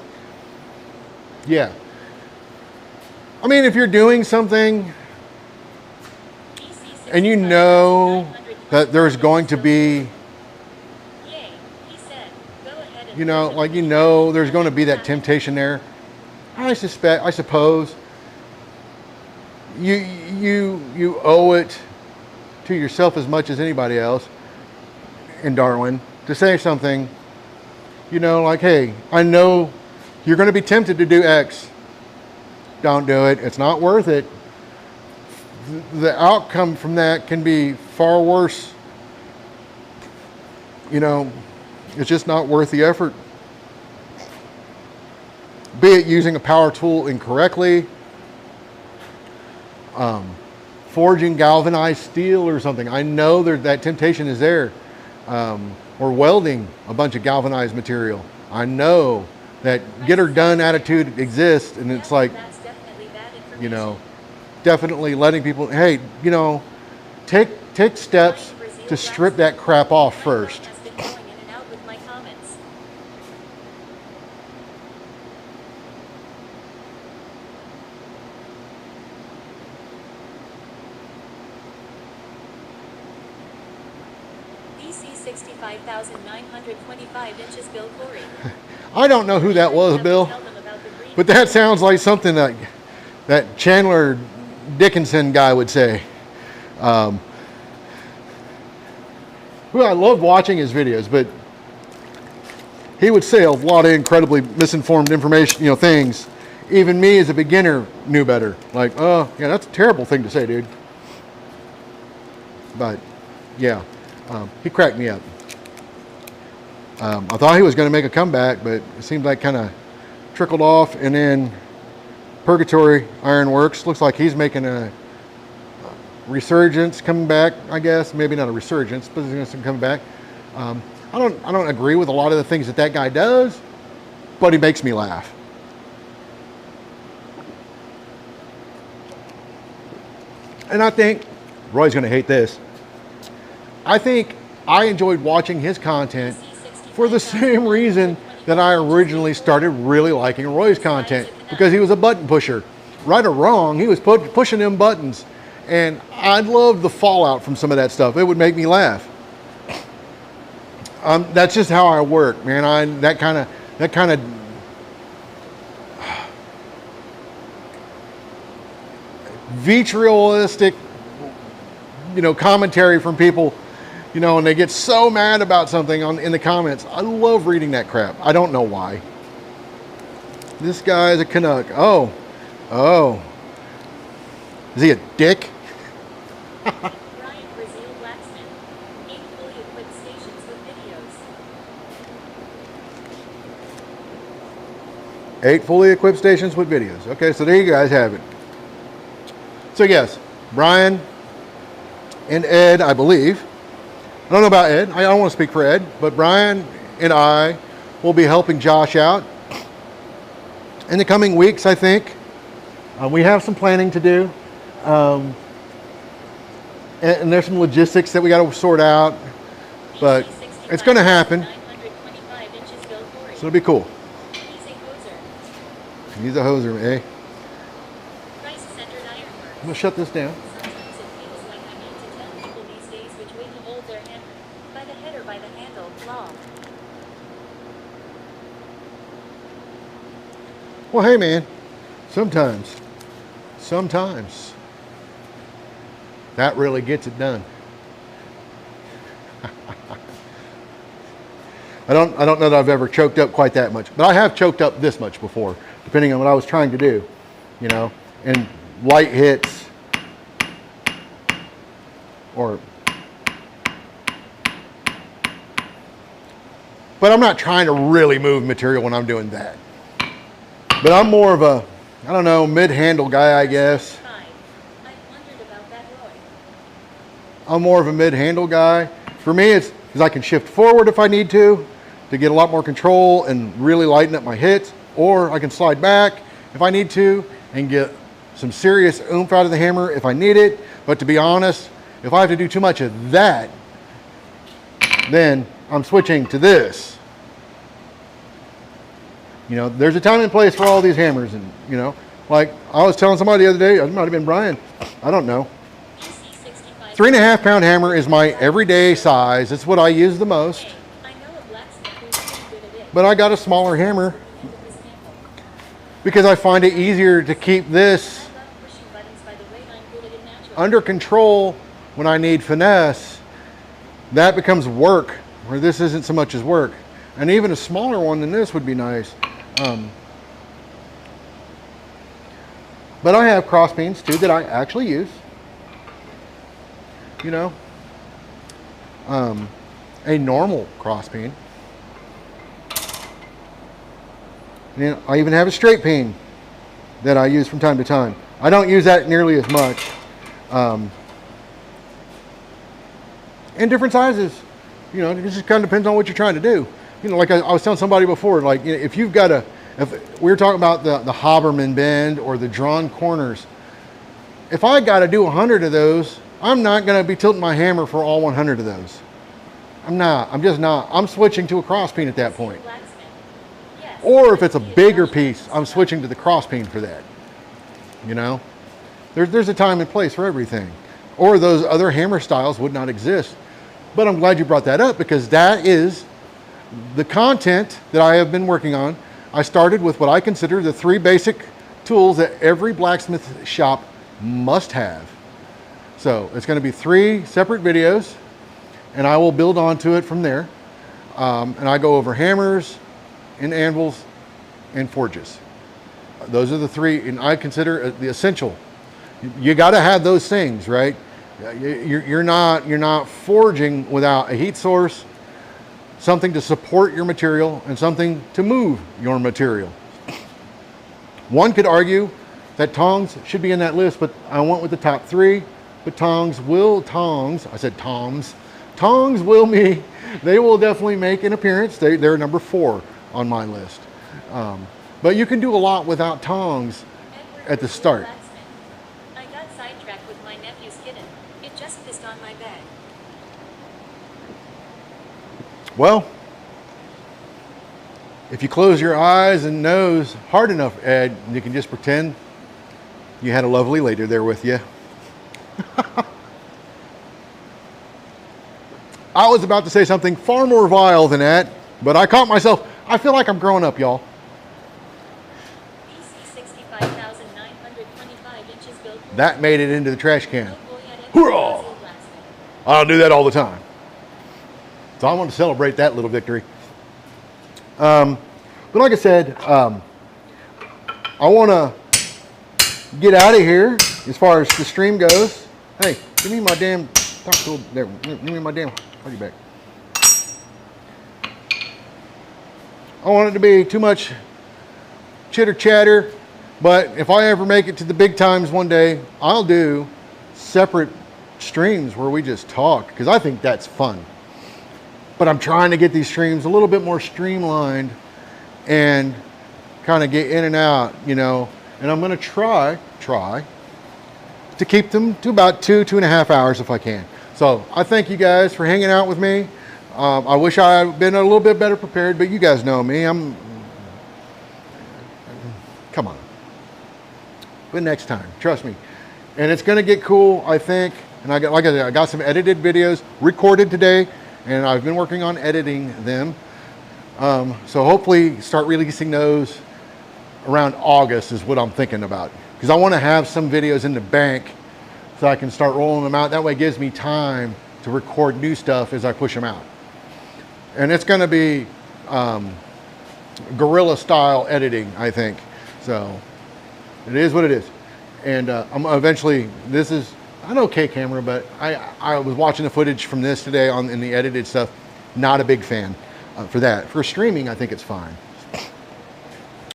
Yeah. I mean, if you're doing something and you know that there's going to be, you know, like you know there's going to be that temptation there, I suppose you owe it to yourself as much as anybody else in Darwin to say something, you know, like, hey, I know you're going to be tempted to do X. Don't do it. It's not worth it. The outcome from that can be far worse. You know, it's just not worth the effort. Be it using a power tool incorrectly, forging galvanized steel or something. I know that temptation is there. Or welding a bunch of galvanized material. I know that get her done attitude exists, and it's like, you know, definitely letting people, hey, you know, take steps to strip that crap off first. BC 65,925 inches, Bill Corey. I don't know who that was, Bill, but that sounds like something that Chandler Dickinson guy would say. Who I loved watching his videos, but he would say a lot of incredibly misinformed information, you know, things. Even me as a beginner knew better. Like, oh, yeah, that's a terrible thing to say, dude. But, yeah, he cracked me up. I thought he was going to make a comeback, but it seemed like kind of trickled off. And then Purgatory Ironworks looks like he's making a resurgence, coming back. I guess maybe not a resurgence, but he's going to come back. I don't agree with a lot of the things that guy does, but he makes me laugh. And I think Roy's going to hate this. I think I enjoyed watching his content for the same reason that I originally started really liking Roy's content, because he was a button pusher. Right or wrong, he was pushing them buttons, and I loved the fallout from some of that stuff. It would make me laugh. That's just how I work, man. That kind of vitriolistic, you know, commentary from people, you know, and they get so mad about something in the comments. I love reading that crap. I don't know why. This guy is a Canuck. Oh. Is he a dick? Brian Brazil Blacksmith. 8 fully equipped stations with videos. 8 fully equipped stations with videos. Okay, so there you guys have it. So yes, Brian and Ed, I believe. I don't know about Ed. I don't want to speak for Ed, but Brian and I will be helping Josh out in the coming weeks, I think. We have some planning to do. And there's some logistics that we got to sort out, but it's going to happen. So it'll be cool. He's a hoser, eh? I'm going to shut this down. Sometimes it feels like I need to tell people these days which way to hold their hammer. By the head or by the handle, lol. Well, hey, man, sometimes that really gets it done. I don't know that I've ever choked up quite that much, but I have choked up this much before, depending on what I was trying to do, you know, and light hits but I'm not trying to really move material when I'm doing that. But I'm more of a, I don't know, mid-handle guy, I guess. I've wondered about that, Roy. I'm more of a mid-handle guy. For me, it's because I can shift forward if I need to get a lot more control and really lighten up my hits. or I can slide back if I need to and get some serious oomph out of the hammer if I need it. But to be honest, if I have to do too much of that, then I'm switching to this. You know, there's a time and place for all these hammers, and you know, like I was telling somebody the other day, it might have been Brian, I don't know. 3.5 pound hammer is my everyday size. It's what I use the most. But I got a smaller hammer because I find it easier to keep this under control when I need finesse. That becomes work, where this isn't so much as work. And even a smaller one than this would be nice. But I have cross beams too that I actually use. You know, a normal cross peen. And I even have a straight peen that I use from time to time. I don't use that nearly as much. And different sizes. You know, it just kind of depends on what you're trying to do. You know, like I was telling somebody before, like if you've got if we were talking about the Haberman bend or the drawn corners, if I got to do 100 of those, I'm not going to be tilting my hammer for all 100 of those. I'm not. I'm just not. I'm switching to a cross peen at that point. Or if it's a bigger piece, I'm switching to the cross peen for that. You know, there's a time and place for everything. Or those other hammer styles would not exist. But I'm glad you brought that up, because that is the content that I have been working on. I started with what I consider the 3 basic tools that every blacksmith shop must have. So it's going to be 3 separate videos, and I will build onto it from there. And I go over hammers and anvils and forges. Those are the 3, and I consider the essential. You got to have those things, right? You're not forging without a heat source, something to support your material, and something to move your material. One could argue that tongs should be in that list, but I went with the top 3. But tongs will definitely make an appearance. They're number 4 on my list. But you can do a lot without tongs at the start. I got sidetracked with my nephew's kitten. It just pissed on my bed. Well, if you close your eyes and nose hard enough, Ed, you can just pretend you had a lovely lady there with you. I was about to say something far more vile than that, but I caught myself. I feel like I'm growing up, y'all. BC 65,925 inches built. That made it into the trash can. Hoorah! I don't do that all the time. So I want to celebrate that little victory. But like I said, I want to get out of here as far as the stream goes. Hey, give me my damn give me my damn party back. I don't want it to be too much chitter chatter, but if I ever make it to the big times one day, I'll do separate streams where we just talk, because I think that's fun. But I'm trying to get these streams a little bit more streamlined and kind of get in and out, you know, and I'm going to try to keep them to about 2.5 hours if I can. So I thank you guys for hanging out with me. I wish I had been a little bit better prepared, but you guys know me. Come on. But next time, trust me. And it's going to get cool, I think. And I got some edited videos recorded today, and I've been working on editing them. So hopefully start releasing those around August is what I'm thinking about. Because I want to have some videos in the bank so I can start rolling them out. That way it gives me time to record new stuff as I push them out. And it's going to be guerrilla style editing, I think. So it is what it is. And I'm eventually, this is an okay camera, but I was watching the footage from this today in the edited stuff. Not a big fan for that. For streaming, I think it's fine.